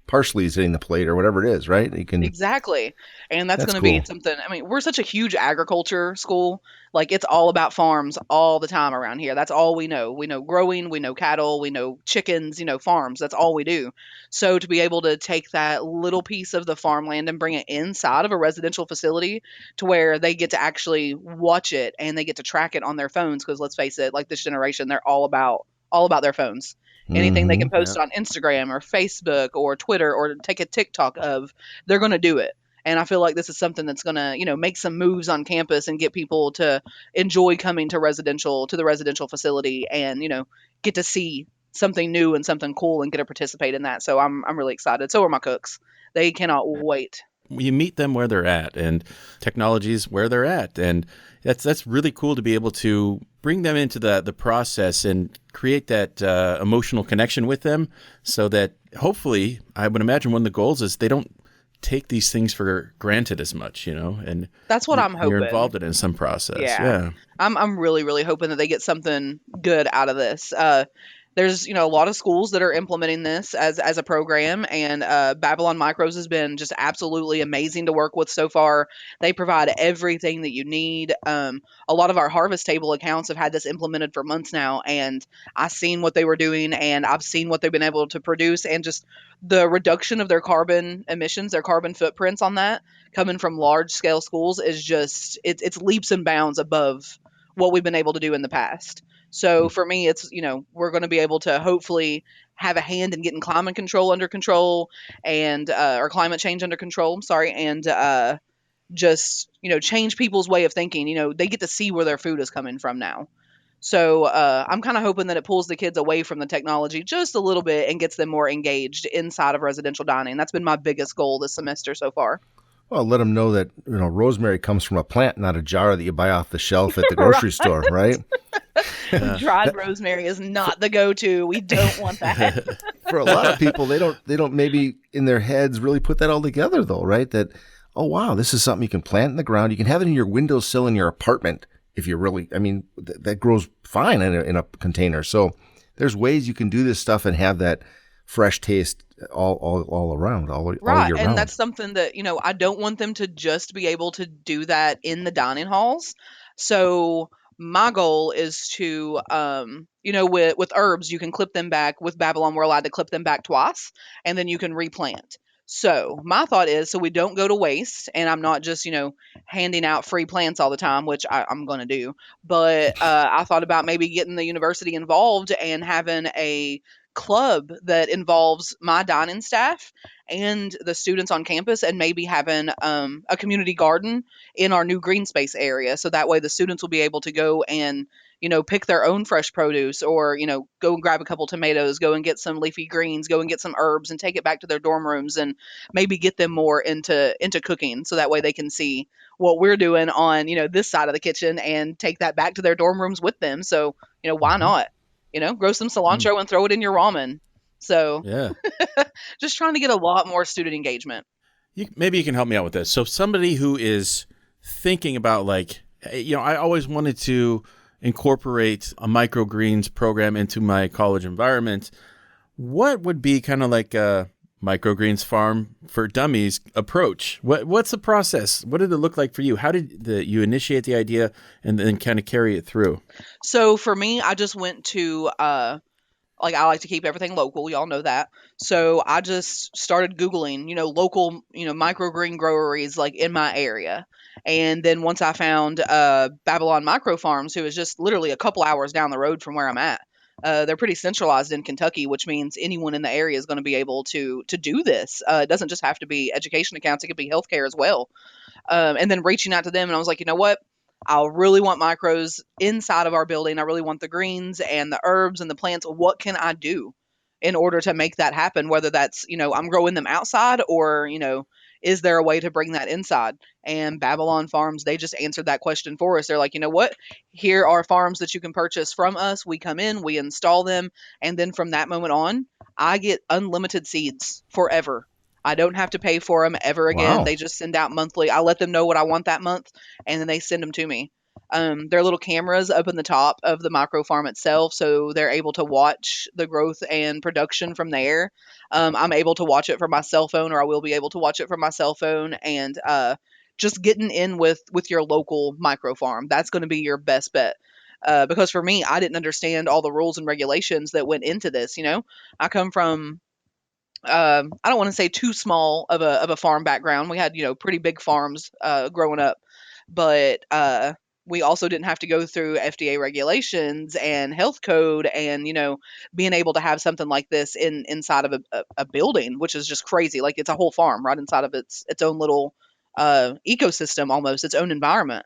parsley is hitting the plate or whatever it is, right? You can. Exactly. And that's That's going to be cool. something. I mean, we're such a huge agriculture school. Like, it's all about farms all the time around here. That's all we know. We know growing, we know cattle, we know chickens, farms. That's all we do. So to be able to take that little piece of the farmland and bring it inside of a residential facility to where they get to actually watch it and they get to track it on their phones, because let's face it, like, this generation, they're all about their phones. Anything they Hmm. can post on Instagram or Facebook or Twitter or take a TikTok of, they're going to do it. And I feel like this is something that's going to, make some moves on campus and get people to enjoy coming to the residential facility and, get to see something new and something cool and get to participate in that. So I'm really excited. So are my cooks. They cannot wait. You meet them where they're at, and technology's where they're at, and that's really cool to be able to bring them into the process and create that emotional connection with them, so that hopefully, I would imagine one of the goals is they don't take these things for granted as much, and That's what I'm you're hoping. involved in some process. Yeah. I'm really, really hoping that they get something good out of this. There's, a lot of schools that are implementing this as a program, and Babylon Micros has been just absolutely amazing to work with so far. They provide everything that you need. A lot of our harvest table accounts have had this implemented for months now, and I've seen what they were doing, and I've seen what they've been able to produce, and just the reduction of their carbon emissions, their carbon footprints on that, coming from large scale schools, is just it's leaps and bounds above what we've been able to do in the past. So for me, it's, we're going to be able to hopefully have a hand in getting climate control under control, and or climate change under control. I'm sorry, and just, change people's way of thinking. They get to see where their food is coming from now. So I'm kind of hoping that it pulls the kids away from the technology just a little bit and gets them more engaged inside of residential dining. That's been my biggest goal this semester so far. Well, let them know that rosemary comes from a plant, not a jar that you buy off the shelf at the grocery store, right? Dried rosemary is not the go-to. We don't want that. For a lot of people, they don't maybe in their heads really put that all together, though, right? That, oh wow, this is something you can plant in the ground. You can have it in your windowsill in your apartment if you really. I mean, that grows fine in a container. So there's ways you can do this stuff and have that fresh taste all around, all year Right, and round. that's something that, I don't want them to just be able to do that in the dining halls. So my goal is to, with herbs, you can clip them back. With Babylon, we're allowed to clip them back twice, and then you can replant. So my thought is, so we don't go to waste, and I'm not just, handing out free plants all the time, which I'm going to do. But I thought about maybe getting the university involved and having a club that involves my dining staff and the students on campus, and maybe having a community garden in our new green space area. So that way the students will be able to go and, pick their own fresh produce, or, go and grab a couple tomatoes, go and get some leafy greens, go and get some herbs and take it back to their dorm rooms, and maybe get them more into cooking. So that way they can see what we're doing on, this side of the kitchen, and take that back to their dorm rooms with them. So, why not? Grow some cilantro and throw it in your ramen. So Yeah. just trying to get a lot more student engagement. Maybe you can help me out with this. So somebody who is thinking about, like, I always wanted to incorporate a microgreens program into my college environment. What would be kind of like a microgreens farm for dummies approach? What's the process? What did it look like for you? How did you initiate the idea and then kind of carry it through? So for me, I just went to I like to keep everything local. Y'all know that. So I just started Googling, local, microgreen groweries like in my area. And then once I found Babylon Micro Farms, who is just literally a couple hours down the road from where I'm at. They're pretty centralized in Kentucky, which means anyone in the area is going to be able to do this. It doesn't just have to be education accounts; it could be healthcare as well. And then reaching out to them, and I was like, you know what? I really want micros inside of our building. I really want the greens and the herbs and the plants. What can I do in order to make that happen? Whether that's, I'm growing them outside, or, is there a way to bring that inside? And Babylon Farms, they just answered that question for us. They're like, you know what? Here are farms that you can purchase from us. We come in, we install them. And then from that moment on, I get unlimited seeds forever. I don't have to pay for them ever again. Wow. They just send out monthly. I let them know what I want that month, and then they send them to me. There are little cameras up in the top of the micro farm itself, so they're able to watch the growth and production from there. I'm able to watch it from my cell phone, or I will be able to watch it from my cell phone, and just getting in with your local micro farm. That's going to be your best bet. Because for me, I didn't understand all the rules and regulations that went into this. I come from I don't want to say too small of a farm background. We had pretty big farms growing up, but we also didn't have to go through FDA regulations and health code, and being able to have something like this inside of a building, which is just crazy. Like, it's a whole farm right inside of its own little ecosystem, almost its own environment.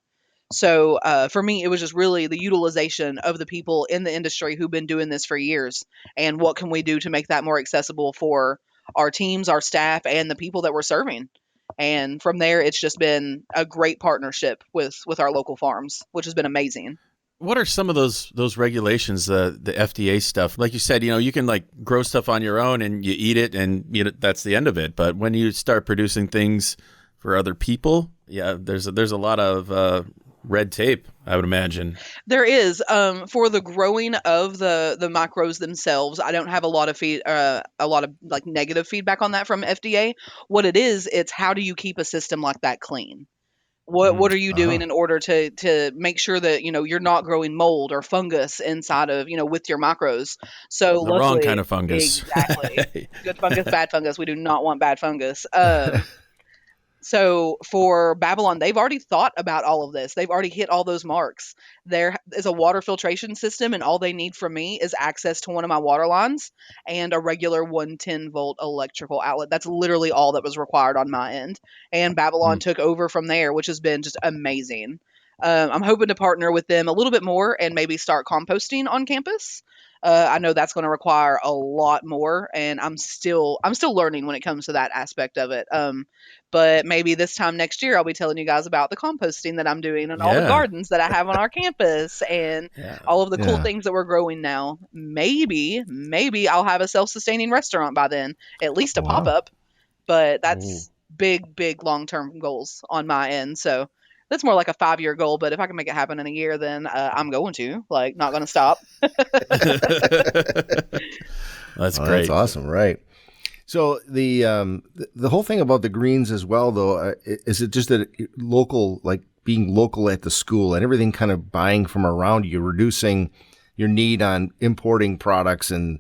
So for me, it was just really the utilization of the people in the industry who've been doing this for years, and what can we do to make that more accessible for our teams, our staff, and the people that we're serving. And from there, it's just been a great partnership with our local farms, which has been amazing. What are some of those regulations, the FDA stuff? Like you said, you can like grow stuff on your own and you eat it, and that's the end of it. But when you start producing things for other people, yeah, there's a lot of red tape, I would imagine. There is, for the growing of the micros themselves. I don't have a lot of like negative feedback on that from FDA. What it is, it's how do you keep a system like that clean? What are you doing in order to make sure that you're not growing mold or fungus inside of with your macros? So the wrong kind of fungus. Exactly. Good fungus, bad fungus. We do not want bad fungus. So for Babylon, they've already thought about all of this. They've already hit all those marks. There is a water filtration system, and all they need from me is access to one of my water lines and a regular 110-volt electrical outlet. That's literally all that was required on my end. And Babylon took over from there, which has been just amazing. I'm hoping to partner with them a little bit more and maybe start composting on campus. I know that's going to require a lot more, and I'm still learning when it comes to that aspect of it. But maybe this time next year, I'll be telling you guys about the composting that I'm doing and all the gardens that I have on our campus and all of the cool things that we're growing now. Maybe I'll have a self-sustaining restaurant by then, at least a pop-up. But that's big long-term goals on my end. So that's more like a 5-year goal. But if I can make it happen in a year, then I'm going to, not going to stop. That's great. That's awesome. Right. So the whole thing about the greens as well, though, is it just that local, like being local at the school and everything kind of buying from around you, reducing your need on importing products and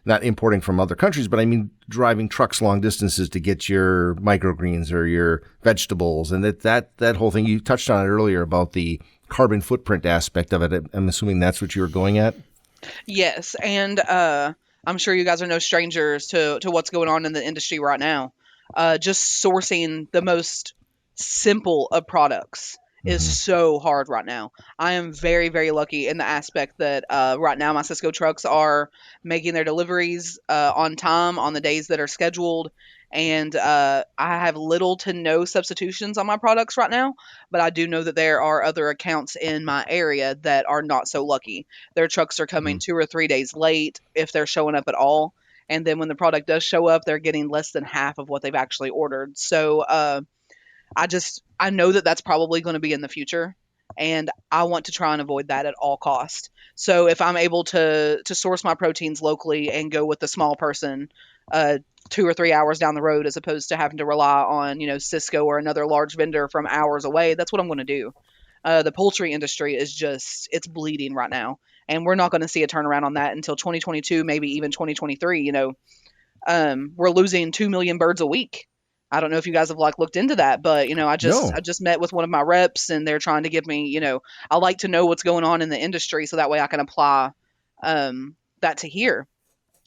not importing from other countries, but I mean driving trucks long distances to get your microgreens or your vegetables, and that whole thing, you touched on it earlier about the carbon footprint aspect of it. I'm assuming that's what you were going at. Yes, and I'm sure you guys are no strangers to what's going on in the industry right now. Just sourcing the most simple of products is so hard right now. I am very, very lucky in the aspect that right now my Cisco trucks are making their deliveries on time on the days that are scheduled. And I have little to no substitutions on my products right now, but I do know that there are other accounts in my area that are not so lucky. Their trucks are coming 2 or 3 days late, if they're showing up at all. And then when the product does show up, they're getting less than half of what they've actually ordered. So I know that that's probably going to be in the future, and I want to try and avoid that at all cost. So if I'm able to source my proteins locally and go with the small person 2 or 3 hours down the road, as opposed to having to rely on Cisco or another large vendor from hours away, that's what I'm going to do. The poultry industry is it's bleeding right now, and we're not going to see a turnaround on that until 2022, maybe even 2023. We're losing 2 million birds a week. I don't know if you guys have looked into that, but I just met with one of my reps, and they're trying to give me, I like to know what's going on in the industry, so that way I can apply that to here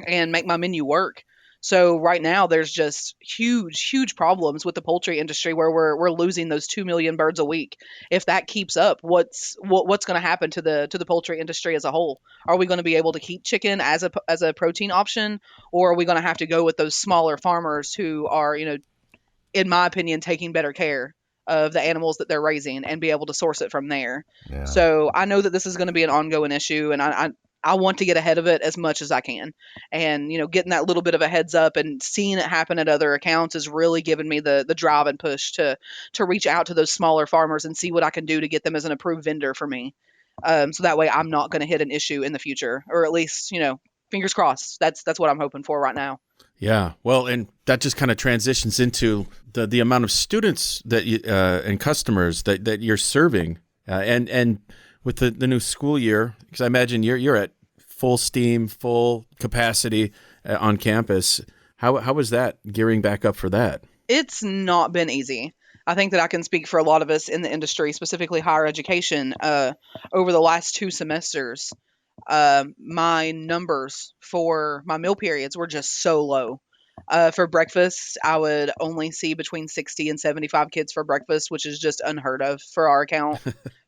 and make my menu work. So right now there's just huge problems with the poultry industry where we're losing those 2 million birds a week. If that keeps up, what's going to happen to the poultry industry as a whole? Are we going to be able to keep chicken as a protein option, or are we going to have to go with those smaller farmers who are, in my opinion, taking better care of the animals that they're raising and be able to source it from there? Yeah. So I know that this is going to be an ongoing issue, and I want to get ahead of it as much as I can. And, getting that little bit of a heads up and seeing it happen at other accounts is really giving me the drive and push to reach out to those smaller farmers and see what I can do to get them as an approved vendor for me. So that way I'm not going to hit an issue in the future, or at least, fingers crossed. That's what I'm hoping for right now. Yeah. Well, and that just kind of transitions into the amount of students that you, and customers that you're serving, and with the new school year, because I imagine you're at full steam, full capacity on campus. How was that gearing back up for that? It's not been easy. I think that I can speak for a lot of us in the industry, specifically higher education. Over the last 2 semesters, my numbers for my meal periods were just so low. For breakfast, I would only see between 60 and 75 kids for breakfast, which is just unheard of for our account.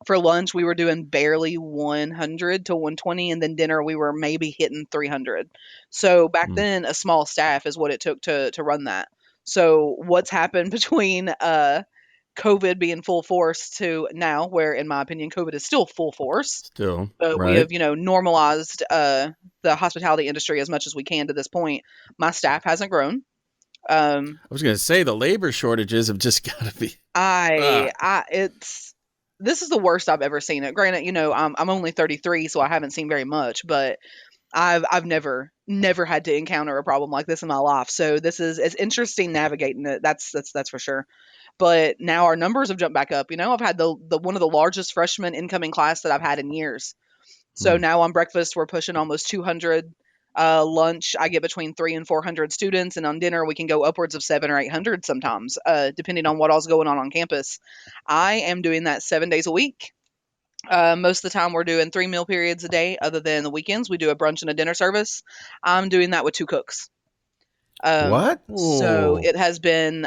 For lunch, we were doing barely 100 to 120, and then dinner, we were maybe hitting 300. So back then, a small staff is what it took to run that. So what's happened between COVID being full force to now, where in my opinion COVID is still full force. Still, But we right? have, normalized the hospitality industry as much as we can to this point. My staff hasn't grown. I was going to say the labor shortages have just got to be. This is the worst I've ever seen it. Granted, I'm only 33, so I haven't seen very much, but I've never had to encounter a problem like this in my life. So it's interesting navigating it. That's for sure. But now our numbers have jumped back up. I've had the one of the largest freshman incoming class that I've had in years. So now on breakfast, we're pushing almost 200. Lunch, I get between 300 and 400 students. And on dinner, we can go upwards of 700 or 800 sometimes, depending on what all's going on campus. I am doing that 7 days a week. Most of the time, we're doing 3 meal periods a day. Other than the weekends, we do a brunch and a dinner service. I'm doing that with 2 cooks. What? So it has been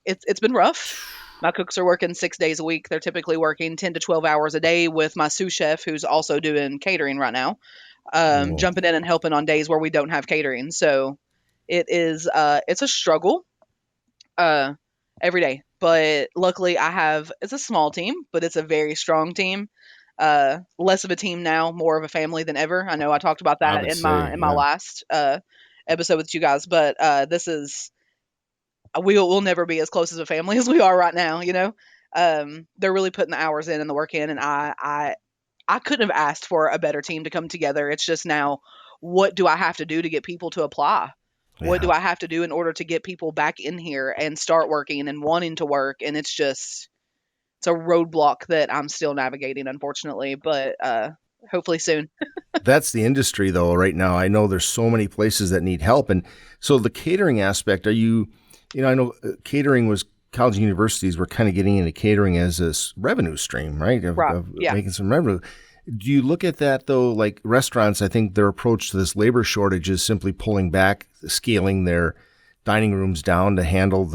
it's been rough. My cooks are working 6 days a week. They're typically working 10 to 12 hours a day, with my sous chef, who's also doing catering right now, jumping in and helping on days where we don't have catering. So it's a struggle every day. But luckily it's a small team, but it's a very strong team. Less of a team now, more of a family than ever. I know I talked about that in my last episode with you guys, but we'll never be as close as a family as we are right now. They're really putting the hours in and the work in, and I couldn't have asked for a better team to come together. It's just now, what do I have to do to get people to apply? Yeah. What do I have to do in order to get people back in here and start working and wanting to work? And it's a roadblock that I'm still navigating, unfortunately, but hopefully soon. That's the industry, though, right now. I know there's so many places that need help. And so the catering aspect, I know catering was, college and universities were kind of getting into catering as a revenue stream, right? Of making some revenue. Do you look at that, though, like restaurants? I think their approach to this labor shortage is simply pulling back, scaling their dining rooms down to handle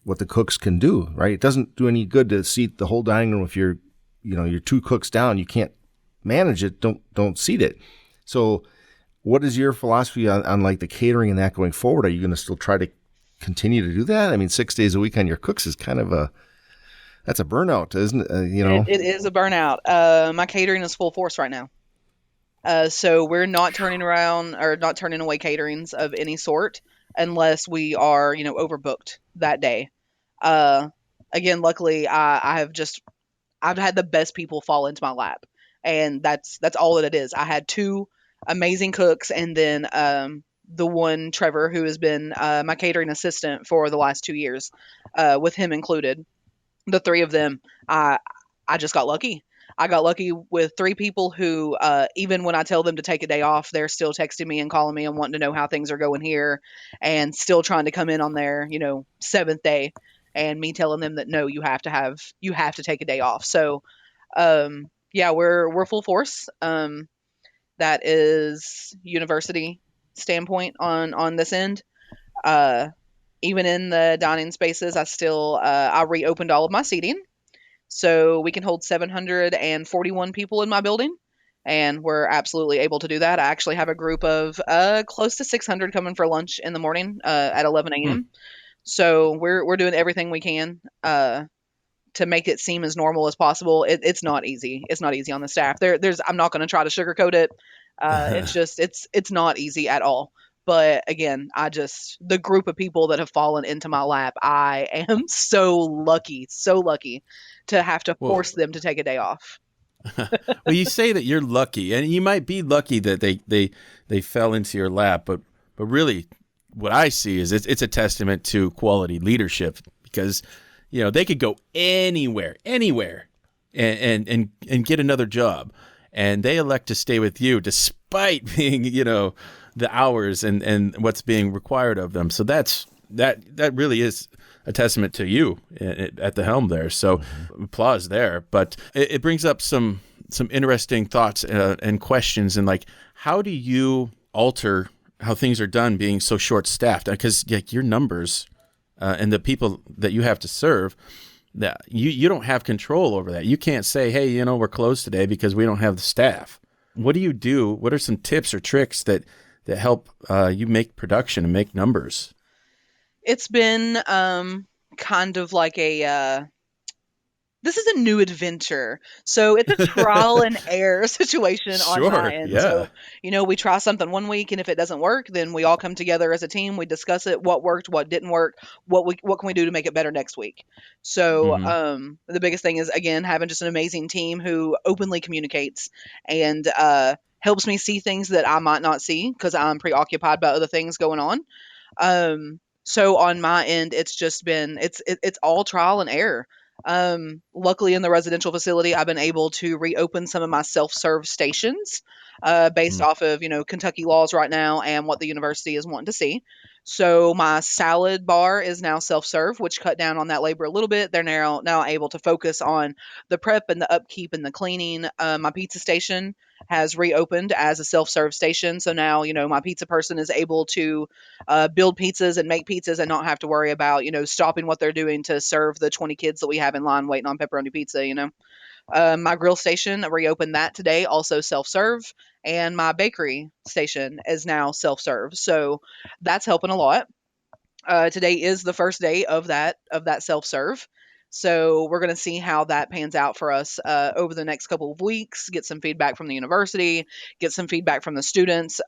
what the cooks can do, right? It doesn't do any good to seat the whole dining room if you're 2 cooks down. You can't manage it. Don't seat it. So what is your philosophy on like the catering and that going forward? Are you going to still try to continue to do that? I mean, 6 days a week on your cooks is kind of that's a burnout, isn't it? It is a burnout. My catering is full force right now. So we're not turning around or not turning away caterings of any sort unless we are, overbooked that day. Again, luckily I've had the best people fall into my lap, and that's all that it is. I had 2 amazing cooks, and then the one, Trevor, who has been my catering assistant for the last 2 years, with him included. The 3 of them, I just got lucky. I got lucky with 3 people who, even when I tell them to take a day off, they're still texting me and calling me and wanting to know how things are going here, and still trying to come in on their, 7th day, and me telling them that no, you have to take a day off. So, we're full force. That is university standpoint on this end. Even in the dining spaces, I reopened all of my seating, so we can hold 741 people in my building, and we're absolutely able to do that. I actually have a group of close to 600 coming for lunch in the morning at 11 a.m. So we're doing everything we can to make it seem as normal as possible. It's not easy. It's not easy on the staff. I'm not going to try to sugarcoat it. It's not easy at all. But again, the group of people that have fallen into my lap, I am so lucky to have to Well, force them to take a day off. well, you say that you're lucky, and you might be lucky that they fell into your lap, but really, what I see is it's a testament to quality leadership, because they could go anywhere, and get another job, and they elect to stay with you despite being the hours and what's being required of them. So that really is a testament to you at the helm there. So applause there. But it brings up some interesting thoughts and questions, and like, how do you alter how things are done being so short staffed? Because your numbers and the people that you have to serve, that you don't have control over that. You can't say, hey, we're closed today because we don't have the staff. What do you do? What are some tips or tricks that help you make production and make numbers? It's been kind of like this is a new adventure. So it's a trial and error situation on my end. Yeah. So, we try something one week, and if it doesn't work, then we all come together as a team. We discuss it, what worked, what didn't work, what can we do to make it better next week. So the biggest thing is, again, having just an amazing team who openly communicates and helps me see things that I might not see because I'm preoccupied by other things going on. So on my end, it's just been it's all trial and error. Luckily in the residential facility, I've been able to reopen some of my self-serve stations, based off of, Kentucky laws right now and what the university is wanting to see. So my salad bar is now self-serve, which cut down on that labor a little bit. They're now able to focus on the prep and the upkeep and the cleaning. My pizza station has reopened as a self-serve station. So now, my pizza person is able to build pizzas and make pizzas and not have to worry about, stopping what they're doing to serve the 20 kids that we have in line waiting on pepperoni pizza. My grill station, I reopened that today, also self-serve, and my bakery station is now self-serve. So that's helping a lot. Today is the first day of that self-serve. So we're going to see how that pans out for us over the next couple of weeks, get some feedback from the university, get some feedback from the students.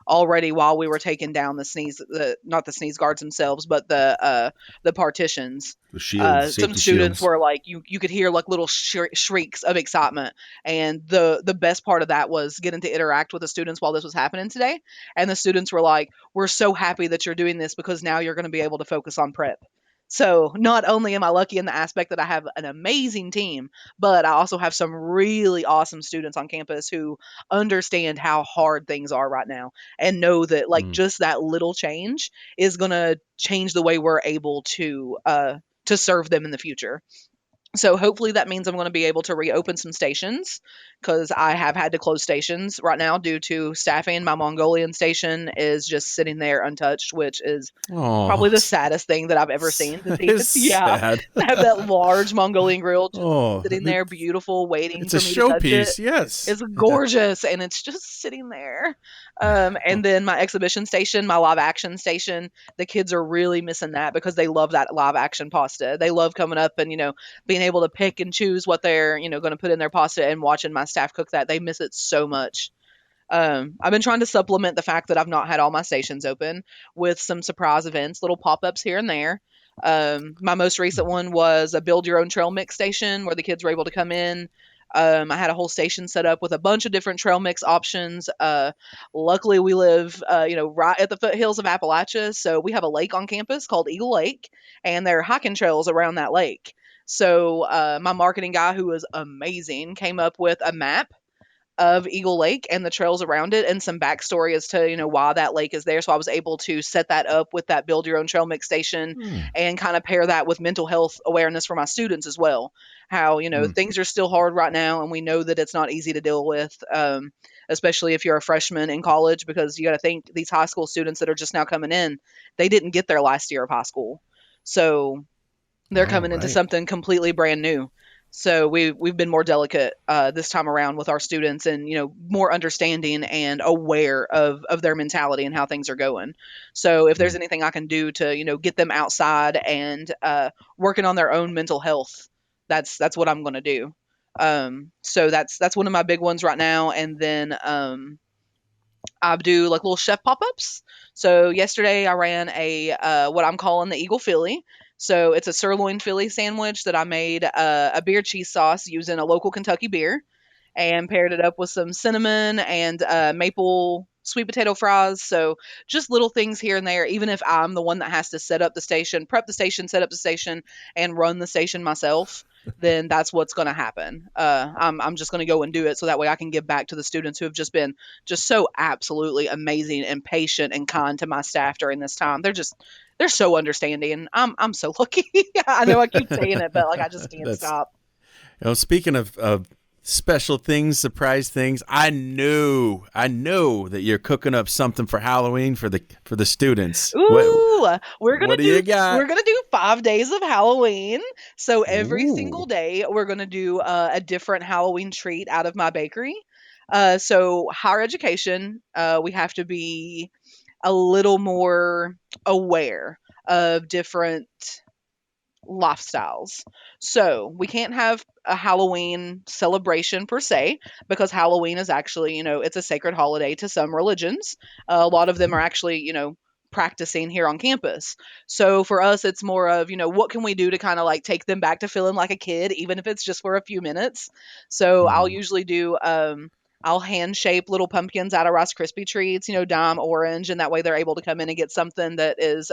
Already while we were taking down not the sneeze guards themselves, but the partitions, The shields, some safety students shields. were like, you could hear like little shrieks of excitement. And the best part of that was getting to interact with the students while this was happening today. And the students were like, we're so happy that you're doing this because now you're going to be able to focus on prep. So not only am I lucky in the aspect that I have an amazing team, but I also have some really awesome students on campus who understand how hard things are right now and know that like just that little change is going to change the way we're able to serve them in the future. So hopefully that means I'm going to be able to reopen some stations because I have had to close stations right now due to staffing. My Mongolian station is just sitting there untouched, which is probably the saddest thing that I've ever seen to see. It's Yeah, sad. to have that large Mongolian grill just Oh, sitting there, beautiful, waiting it's for a me to touch it. showpiece. Yes. It's gorgeous, and it's just sitting there. And then my exhibition station, my live action station, the kids are really missing that because they love that live action pasta. They love coming up and being able to pick and choose what they're going to put in their pasta and watching my staff cook that. They miss it so much. I've been trying to supplement the fact that I've not had all my stations open with some surprise events, little pop-ups here and there. My most recent one was a build your own trail mix station where the kids were able to come in. I had a whole station set up with a bunch of different trail mix options. Luckily we live, right at the foothills of Appalachia. So we have a lake on campus called Eagle Lake, and there are hiking trails around that lake. So my marketing guy, who was amazing, came up with a map of Eagle Lake and the trails around it and some backstory as to, why that lake is there. So I was able to set that up with that build your own trail mix station and kind of pair that with mental health awareness for my students as well. How, things are still hard right now and we know that it's not easy to deal with, especially if you're a freshman in college, because you got to think these high school students that are just now coming in, they didn't get their last year of high school. So they're coming into something completely brand new. So we've been more delicate this time around with our students and, more understanding and aware of their mentality and how things are going. So if there's anything I can do to, get them outside and working on their own mental health, that's what I'm going to do. So that's one of my big ones right now. And then I do like little chef pop-ups. So yesterday I ran a what I'm calling the Eagle Philly. So it's a sirloin Philly sandwich that I made a beer cheese sauce using a local Kentucky beer and paired it up with some cinnamon and maple sweet potato fries. So just little things here and there. Even if I'm the one that has to set up the station, prep the station, set up the station, and run the station myself, then that's what's going to happen. I'm just going to go and do it so that way I can give back to the students who have just been just so absolutely amazing and patient and kind to my staff during this time. They're so understanding. I'm so lucky. I know I keep saying it, but like I just can't stop. Speaking of special things, surprise things, I know that you're cooking up something for Halloween for the students. Ooh, we're gonna do 5 days of Halloween. So every single day we're gonna do a different Halloween treat out of my bakery. So higher education, we have to be a little more aware of different lifestyles. So we can't have a Halloween celebration per se because Halloween is actually, it's a sacred holiday to some religions. A lot of them are actually, practicing here on campus. So for us, it's more of, what can we do to kind of like take them back to feeling like a kid, even if it's just for a few minutes. So I'll usually do, I'll hand shape little pumpkins out of Rice Krispie treats, dime orange, and that way they're able to come in and get something that is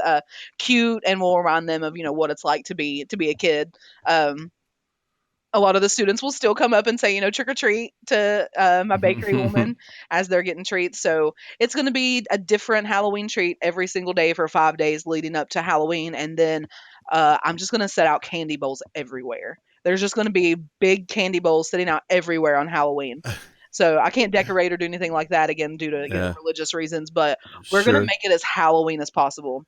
cute and will remind them of, what it's like to be a kid. A lot of the students will still come up and say, trick or treat to my bakery woman as they're getting treats. So it's going to be a different Halloween treat every single day for 5 days leading up to Halloween. And then I'm just going to set out candy bowls everywhere. There's just going to be big candy bowls sitting out everywhere on Halloween. So I can't decorate or do anything like that again due to religious reasons, but we're going to make it as Halloween as possible.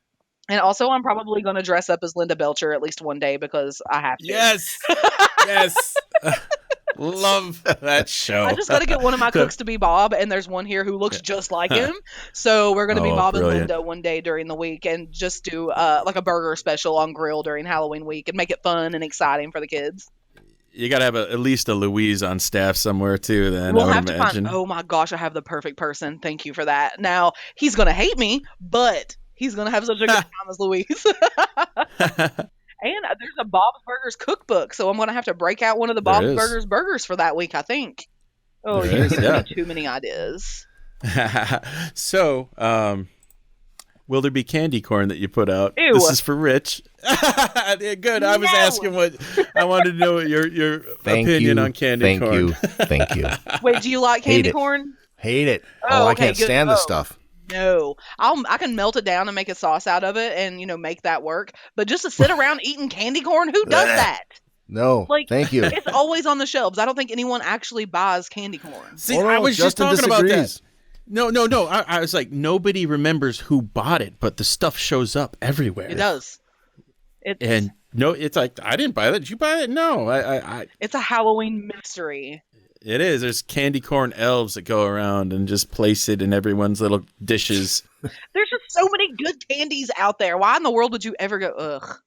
And also, I'm probably going to dress up as Linda Belcher at least one day because I have to. Yes. Yes. Love that show. I just got to get one of my cooks to be Bob, and there's one here who looks just like him. So we're going to be Bob and Linda one day during the week and just do like a burger special on grill during Halloween week and make it fun and exciting for the kids. You got to have at least a Louise on staff somewhere too, then. We'll have to find, oh my gosh, I have the perfect person. Thank you for that. Now, he's going to hate me, but he's going to have such a good time as Louise. And there's a Bob's Burgers cookbook, so I'm going to have to break out one of the Bob's Burgers burgers for that week, I think. Oh, you're giving me too many ideas. So, will there be candy corn that you put out? Ew. This is for Rich. Good. I was asking I wanted to know your opinion on candy corn. Thank you. Wait, do you like candy corn? Hate it. Oh, I can't stand this stuff. No, I can melt it down and make a sauce out of it and, make that work. But just to sit around eating candy corn, who does that? No, thank you. It's always on the shelves. I don't think anyone actually buys candy corn. See, I was just talking about that. No. I was like, nobody remembers who bought it, but the stuff shows up everywhere. It does. It's like, I didn't buy that. Did you buy it? No, It's a Halloween mystery. It is. There's candy corn elves that go around and just place it in everyone's little dishes. There's just so many good candies out there. Why in the world would you ever go, ugh,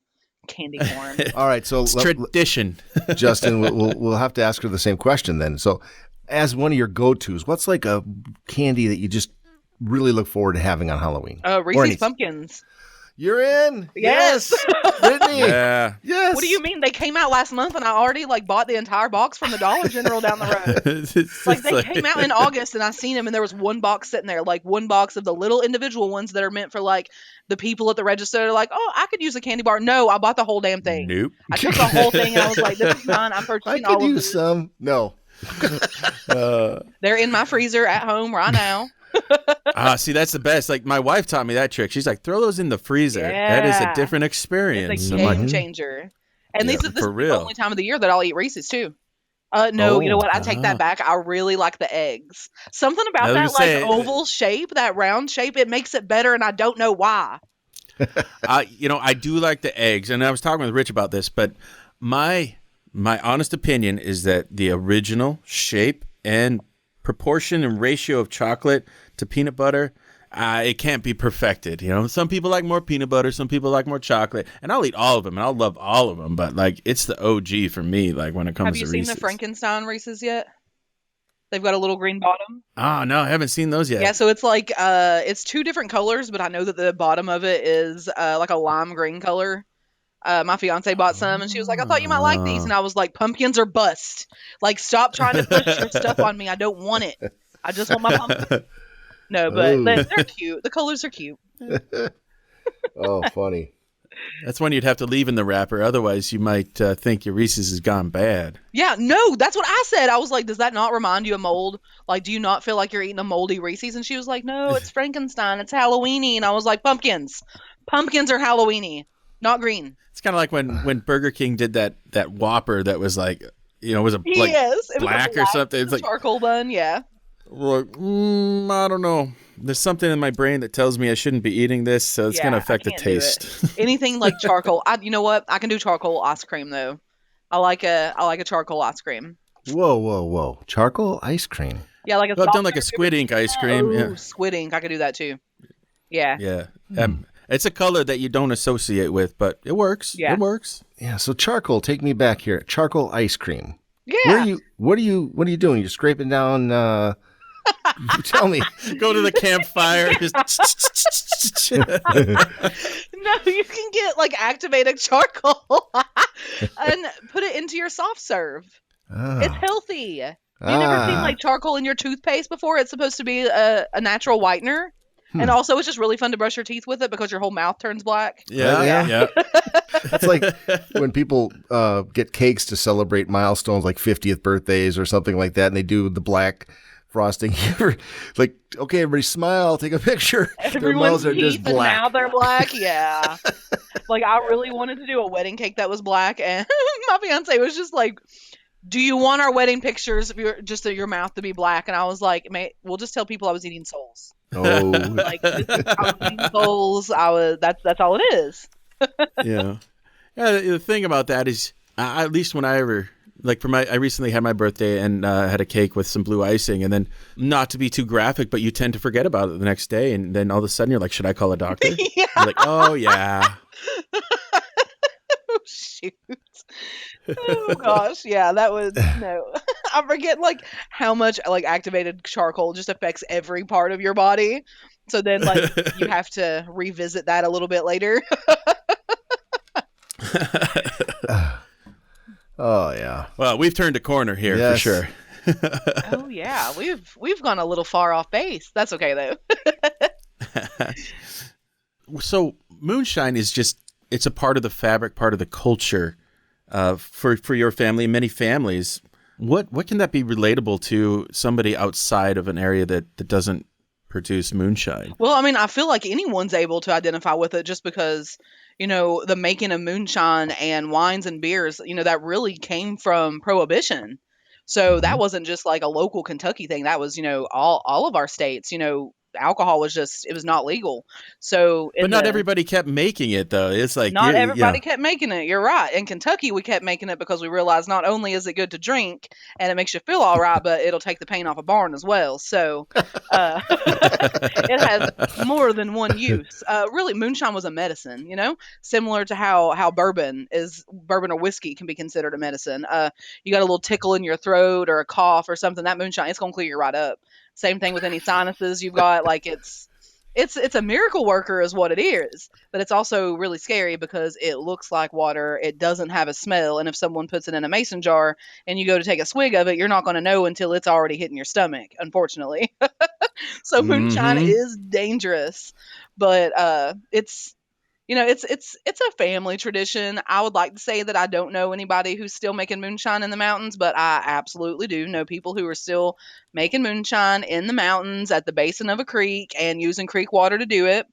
candy corn? All right, so it's tradition. Justin, we'll have to ask her the same question then. So, as one of your go-tos, what's like a candy that you just really look forward to having on Halloween? Reese's Pumpkins. You're in. Yes. Brittany. Yeah. Yes. What do you mean? They came out last month and I already bought the entire box from the Dollar General down the road. They came out in August and I seen them and there was one box sitting there, like one box of the little individual ones that are meant for like the people at the register. They're like, oh, I could use a candy bar. No, I bought the whole damn thing. Nope. I took the whole thing and I was like, this is mine. I'm purchasing all of them. I could use some. No. They're in my freezer at home right now. See, that's the best. Like my wife taught me that trick. She's like, throw those in the freezer. Yeah. That is a different experience. It's a game changer. And this is the only time of the year that I'll eat Reese's too. No, you know what? I take that back. I really like the eggs. Something about that oval shape, that round shape, it makes it better, and I don't know why. I do like the eggs, and I was talking with Rich about this, but my honest opinion is that the original shape and proportion and ratio of chocolate to peanut butter, it can't be perfected. Some people like more peanut butter, some people like more chocolate, and I'll eat all of them and I'll love all of them, but like it's the OG for me, like when it comes to Reese's. Have you seen the Frankenstein Reese's yet? They've got a little green bottom. Oh, no, I haven't seen those yet. Yeah, so it's like it's two different colors, but I know that the bottom of it is like a lime green color. My fiance bought some, and she was like, "I thought you might like these," and I was like, "Pumpkins are bust. Like, stop trying to push your stuff on me. I don't want it. I just want my pumpkin." No, but they're cute. The colors are cute. Oh, funny. That's one you'd have to leave in the wrapper. Otherwise, you might think your Reese's has gone bad. Yeah, no, that's what I said. I was like, "Does that not remind you of mold? Like, do you not feel like you're eating a moldy Reese's?" And she was like, "No, it's Frankenstein. It's Halloweeny." And I was like, "Pumpkins. Pumpkins are Halloweeny, not green." It's kind of like when Burger King did that Whopper that was like, was a like Yes, it was black or something. It's like charcoal bun, yeah. Like, I don't know. There's something in my brain that tells me I shouldn't be eating this, so it's going to affect the taste. Anything like charcoal. You know what? I can do charcoal ice cream though. I like a charcoal ice cream. Whoa. Charcoal ice cream. Yeah, like I've done like a squid ink ice cream. Yeah. Squid ink. I could do that too. Yeah. Yeah. It's a color that you don't associate with, but it works. Yeah. It works. Yeah, so charcoal, take me back here. Charcoal ice cream. Yeah. What are you doing? You're scraping down you tell me. Go to the campfire. No, you can get like activated charcoal and put it into your soft serve. Oh. It's healthy. You never seen like charcoal in your toothpaste before? It's supposed to be a natural whitener. And also, it's just really fun to brush your teeth with it because your whole mouth turns black. Yeah. It's like when people get cakes to celebrate milestones like 50th birthdays or something like that, and they do the black frosting. Like, okay, everybody smile, take a picture. Their mouths are just black. Now they're black, yeah. Like, I really wanted to do a wedding cake that was black, and my fiance was just like, "Do you want our wedding pictures of your mouth to be black?" And I was like, "Mate, we'll just tell people I was eating souls." Oh, like I was eating souls. That's all it is. Yeah. The thing about that is, at least when I ever I recently had my birthday and had a cake with some blue icing, and then not to be too graphic, but you tend to forget about it the next day, and then all of a sudden you're like, "Should I call a doctor?" Yeah. You're like, "Oh yeah." Oh shoot. Oh gosh, yeah, that was no. I forget like how much like activated charcoal just affects every part of your body. So then like you have to revisit that a little bit later. Oh yeah. Well, we've turned a corner here for sure. Oh yeah, we've gone a little far off base. That's okay though. So moonshine is it's a part of the fabric, part of the culture for your family, many families. What can that be relatable to somebody outside of an area that doesn't produce moonshine? Well, I mean, I feel like anyone's able to identify with it just because, the making of moonshine and wines and beers, that really came from Prohibition. So that wasn't just like a local Kentucky thing. That was, all of our states, alcohol was it was not legal. So, but not everybody kept making it though. It's like not everybody kept making it. You're right. In Kentucky, we kept making it because we realized not only is it good to drink and it makes you feel all right, but it'll take the paint off a barn as well. So it has more than one use. Really, moonshine was a medicine, similar to how bourbon or whiskey can be considered a medicine. You got a little tickle in your throat or a cough or something, that moonshine, it's going to clear you right up. Same thing with any sinuses you've got. Like it's a miracle worker is what it is, but it's also really scary because it looks like water. It doesn't have a smell. And if someone puts it in a mason jar and you go to take a swig of it, you're not going to know until it's already hitting your stomach, unfortunately. So moonshine is dangerous, but it's a family tradition. I would like to say that I don't know anybody who's still making moonshine in the mountains, but I absolutely do know people who are still making moonshine in the mountains at the basin of a creek and using creek water to do it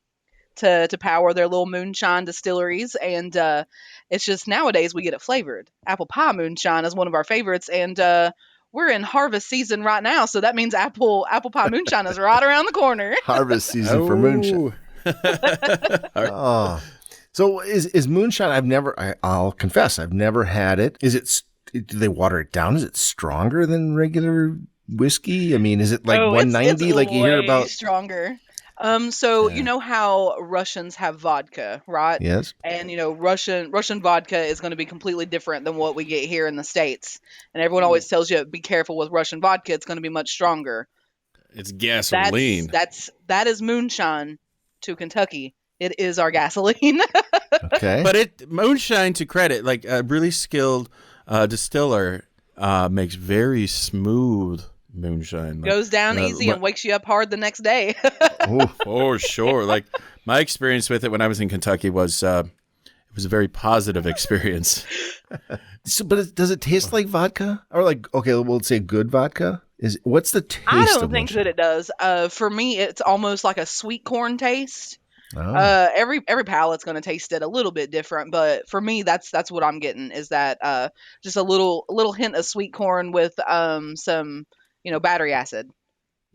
to power their little moonshine distilleries. And it's just nowadays we get it flavored. Apple pie moonshine is one of our favorites, and we're in harvest season right now, so that means apple pie moonshine is right around the corner. Harvest season for moonshine. Oh, so is moonshine? I'll confess, I've never had it. Do they water it down? Is it stronger than regular whiskey? I mean, is it like 190 like you hear about? Stronger. So you Yeah. know how Russians have vodka, right? Yes. And Russian vodka is going to be completely different than what we get here in the States. And everyone always tells you be careful with Russian vodka; it's going to be much stronger. It's That's gasoline. that's that is moonshine to Kentucky. It is our gasoline. Okay. But moonshine, to credit, like a really skilled distiller makes very smooth moonshine. Like, Goes down easy and wakes you up hard the next day. Ooh. for sure. Like my experience with it when I was in Kentucky was it was a very positive experience. But does it taste like vodka, or like, okay, we'll say good vodka? What's the taste? I don't of think moonshine? that it does. For me, it's almost like a sweet corn taste. Oh. Every palate's going to taste it a little bit different, but for me, that's what I'm getting is that just a little hint of sweet corn with some battery acid.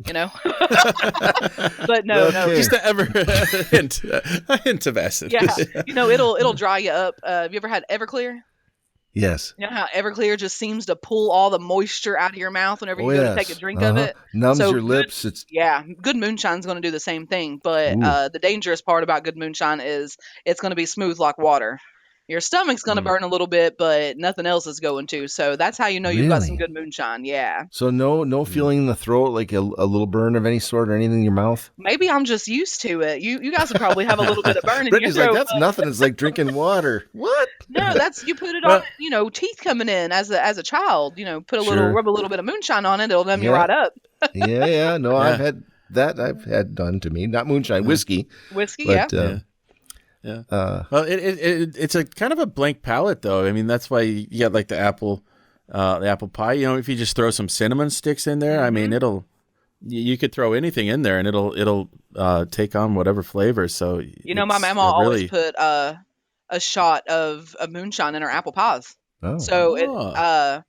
But no, Okay. Just a hint of acid. yeah, it'll dry you up. Have you ever had Everclear? Yes. You know how Everclear just seems to pull all the moisture out of your mouth whenever you Oh, go yes. to take a drink of it. Numbs So your good- lips. It's Yeah, good moonshine's going to do the same thing, but Ooh. the dangerous part about good moonshine is it's going to be smooth like water. Your stomach's going to burn a little bit, but nothing else is going to. So that's how you know you've got some Really? good moonshine. Yeah. so no feeling in the throat, like a little burn of any sort or anything in your mouth. Maybe I'm just used to it. You guys would probably have a little bit of burn in your Brittany's like, throat. that's nothing. It's like drinking water. What? No, that's you put it Well- on, teeth coming in as a child, Sure. rub a little bit of moonshine on it, it'll numb you Yeah. right up. Yeah. No, Yeah. I've had that. I've had done to me. Not moonshine, whiskey. Whiskey, But yeah. Yeah. uh, Well, it's a kind of a blank palate, though. I mean, that's why you get like the apple pie. If you just throw some cinnamon sticks in there, I mean, you could throw anything in there and it'll take on whatever flavor. So My it's mama always really put a shot of moonshine in her apple pies. oh. So Oh.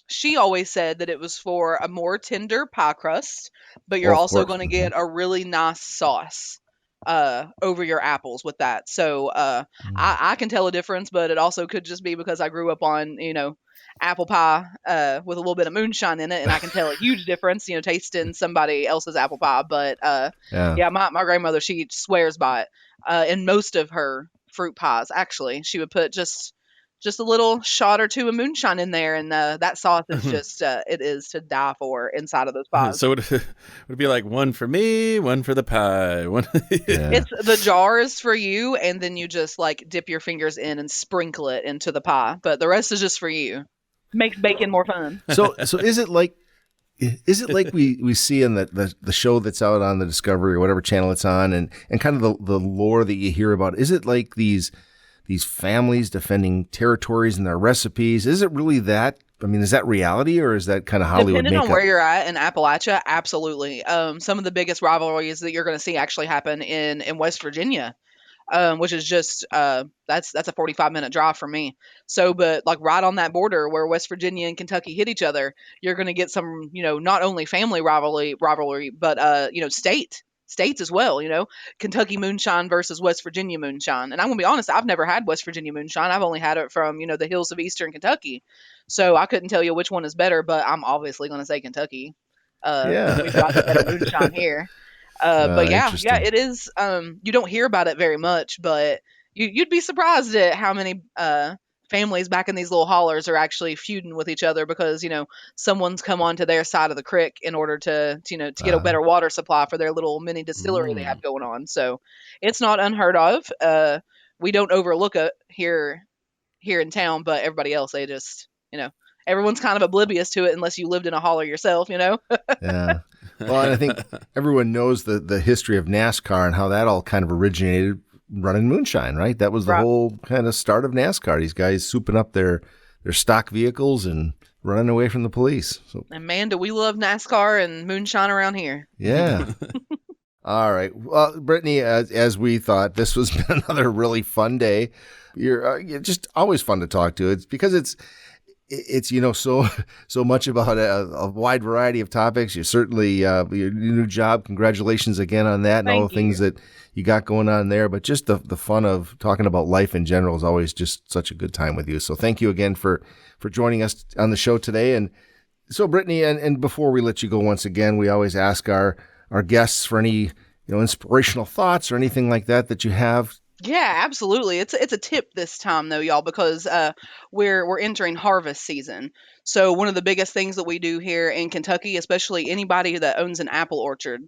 she always said that it was for a more tender pie crust, but you're Of also course. going to get a really nice sauce over your apples with that. So I can tell a difference, but it also could just be because I grew up on apple pie with a little bit of moonshine in it, and I can tell a huge difference tasting somebody else's apple pie. But Yeah. my grandmother, she swears by it in most of her fruit pies. Actually, she would put just a little shot or two of moonshine in there, and that sauce is just it is to die for inside of those pies. So would it be like one for me, one for the pie, one? Yeah. It's the jar is for you, and then you just like dip your fingers in and sprinkle it into the pie, but the rest is just for you. Makes baking more fun. So is it like we see in the show that's out on the Discovery or whatever channel it's on, and kind of the lore that you hear about? Is it like these families defending territories and their recipes? Is it really that? I mean, is that reality, or is that kind of Hollywood Depending on makeup? where you're at in Appalachia, absolutely. Some of the biggest rivalries that you're going to see actually happen in West Virginia, which is just that's a 45-minute drive for me. So, but like right on that border where West Virginia and Kentucky hit each other, you're going to get some, not only family rivalry, but states as well. Kentucky moonshine versus West Virginia moonshine. And I'm gonna be honest, I've never had West Virginia moonshine. I've only had it from the hills of Eastern Kentucky, so I couldn't tell you which one is better. But I'm obviously going to say Kentucky. Yeah. We've got the better moonshine here. But yeah, Interesting. it is. You don't hear about it very much, but you'd be surprised at how many families back in these little hollers are actually feuding with each other because someone's come onto their side of the creek in order to get a better water supply for their little mini distillery they have going on. So it's not unheard of. We don't overlook it here in town, but everybody else, they just everyone's kind of oblivious to it unless you lived in a holler yourself. Yeah. Well, and I think everyone knows the history of NASCAR and how that all kind of originated running moonshine, right? That was the Right. whole kind of start of NASCAR. These guys souping up their stock vehicles and running away from the police. So, And man, do we love NASCAR and moonshine around here. yeah. All right. Well, Brittany, as we thought, this was another really fun day. You're just always fun to talk to. It's because it's so much about a wide variety of topics. You certainly your new job. Congratulations again on that and all the things that you got going on there. But just the fun of talking about life in general is always just such a good time with you. So thank you again for joining us on the show today. And so Brittany, and before we let you go once again, we always ask our guests for any inspirational thoughts or anything like that you have? Yeah, absolutely. It's a tip this time though, y'all, because we're entering harvest season. So one of the biggest things that we do here in Kentucky, especially anybody that owns an apple orchard,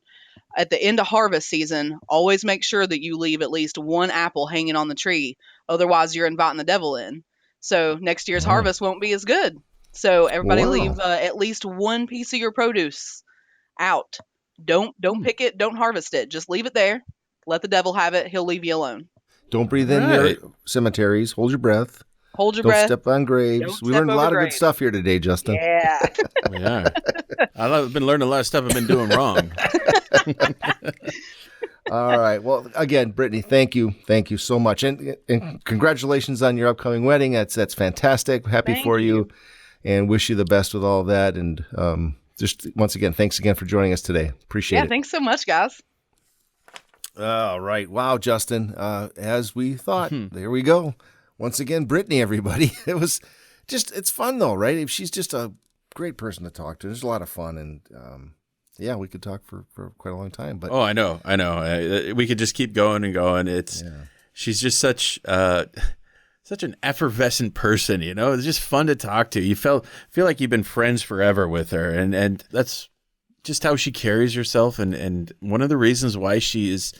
at the end of harvest season, always make sure that you leave at least one apple hanging on the tree. Otherwise, you're inviting the devil in. So next year's Oh, harvest won't be as good. So everybody wow. leave at least one piece of your produce out. Don't pick it. Don't harvest it. Just leave it there. Let the devil have it. He'll leave you alone. Don't breathe in Right. near cemeteries. Hold your breath. Hold your Don't breath. step on graves. Don't We step learned a over lot of good graves. stuff here today, Justin. Yeah. We are. I've been learning a lot of stuff I've been doing wrong. All right. Well, again, Brittany, thank you. Thank you so much. And congratulations on your upcoming wedding. That's fantastic. Happy Thank for you you. and wish you the best with all of that. And just once again, thanks again for joining us today. Appreciate Yeah, it. thanks so much, guys. All right. Wow, Justin. As we thought, there we go. Once again, Brittany, everybody. It was it's fun though, right? She's just a great person to talk to. There's a lot of fun. And yeah, we could talk for quite a long time. But Oh, I know. We could just keep going and going. She's just such an effervescent person, It's just fun to talk to. You feel like you've been friends forever with her, and that's just how she carries herself, and one of the reasons why she is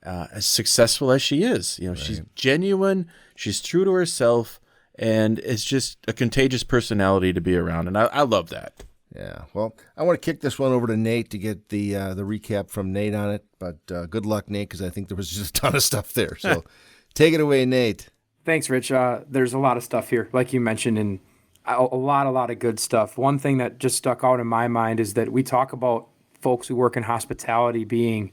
as successful as she is. She's genuine, she's true to herself, and is just a contagious personality to be around, and I love that. yeah. Well, I want to kick this one over to Nate to get the recap from Nate on it. But good luck, Nate, because I think there was just a ton of stuff there. So take it away, Nate. Thanks, Rich. There's a lot of stuff here, like you mentioned, and a lot of good stuff. One thing that just stuck out in my mind is that we talk about folks who work in hospitality being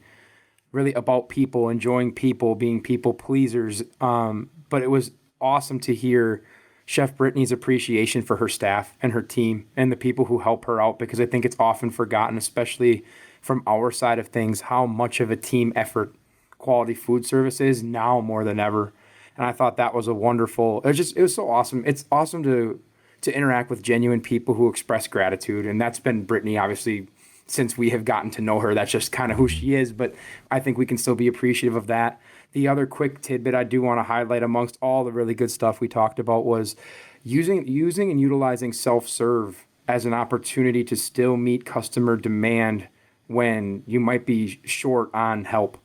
really about people, enjoying people, being people pleasers. But it was awesome to hear Chef Brittany's appreciation for her staff and her team and the people who help her out, because I think it's often forgotten, especially from our side of things, how much of a team effort quality food service is now more than ever. And I thought that was a wonderful, it was so awesome. It's awesome to interact with genuine people who express gratitude. And that's been Brittany, obviously, since we have gotten to know her. That's just kind of who she is. But I think we can still be appreciative of that. The other quick tidbit I do want to highlight amongst all the really good stuff we talked about was using and utilizing self-serve as an opportunity to still meet customer demand when you might be short on help.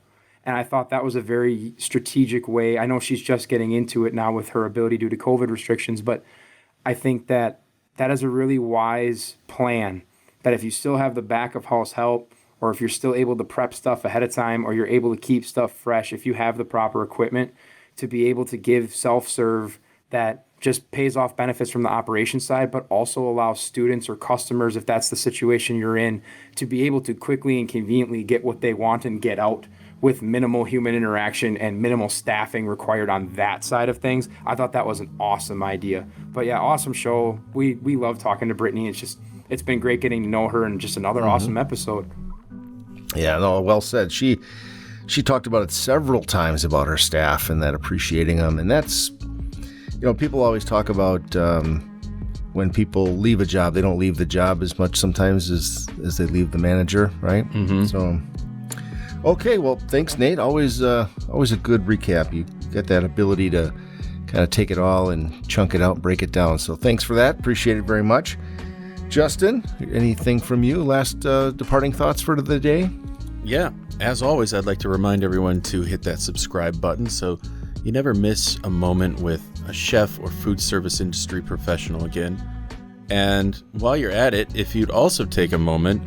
And I thought that was a very strategic way. I know she's just getting into it now with her ability due to COVID restrictions, but I think that is a really wise plan, that if you still have the back of house help, or if you're still able to prep stuff ahead of time, or you're able to keep stuff fresh, if you have the proper equipment, to be able to give self-serve that just pays off benefits from the operations side, but also allows students or customers, if that's the situation you're in, to be able to quickly and conveniently get what they want and get out with minimal human interaction and minimal staffing required on that side of things. I thought that was an awesome idea. But yeah, awesome show. We love talking to Brittany. It's been great getting to know her, and just another awesome episode. Yeah, no, well said. She talked about it several times about her staff and that appreciating them. And that's, people always talk about when people leave a job, they don't leave the job as much sometimes as they leave the manager, right? Mm-hmm. So, okay, well, thanks, Nate. Always a good recap. You get that ability to kind of take it all and chunk it out, break it down. So thanks for that. Appreciate it very much. Justin, anything from you? Last departing thoughts for the day? Yeah, as always, I'd like to remind everyone to hit that subscribe button so you never miss a moment with a chef or food service industry professional again. And while you're at it, if you'd also take a moment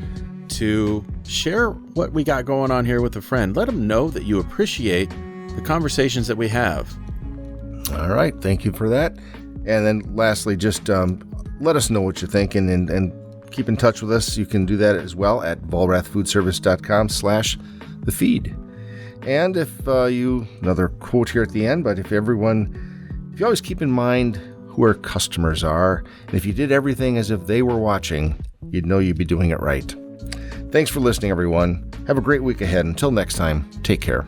to share what we got going on here with a friend, let them know that you appreciate the conversations that we have. All right, thank you for that. And then lastly, just let us know what you're thinking and keep in touch with us. You can do that as well at vollrathfoodservice.com/thefeed. And if another quote here at the end, but if you always keep in mind who our customers are, and if you did everything as if they were watching, you'd know you'd be doing it right. Thanks for listening, everyone. Have a great week ahead. Until next time, take care.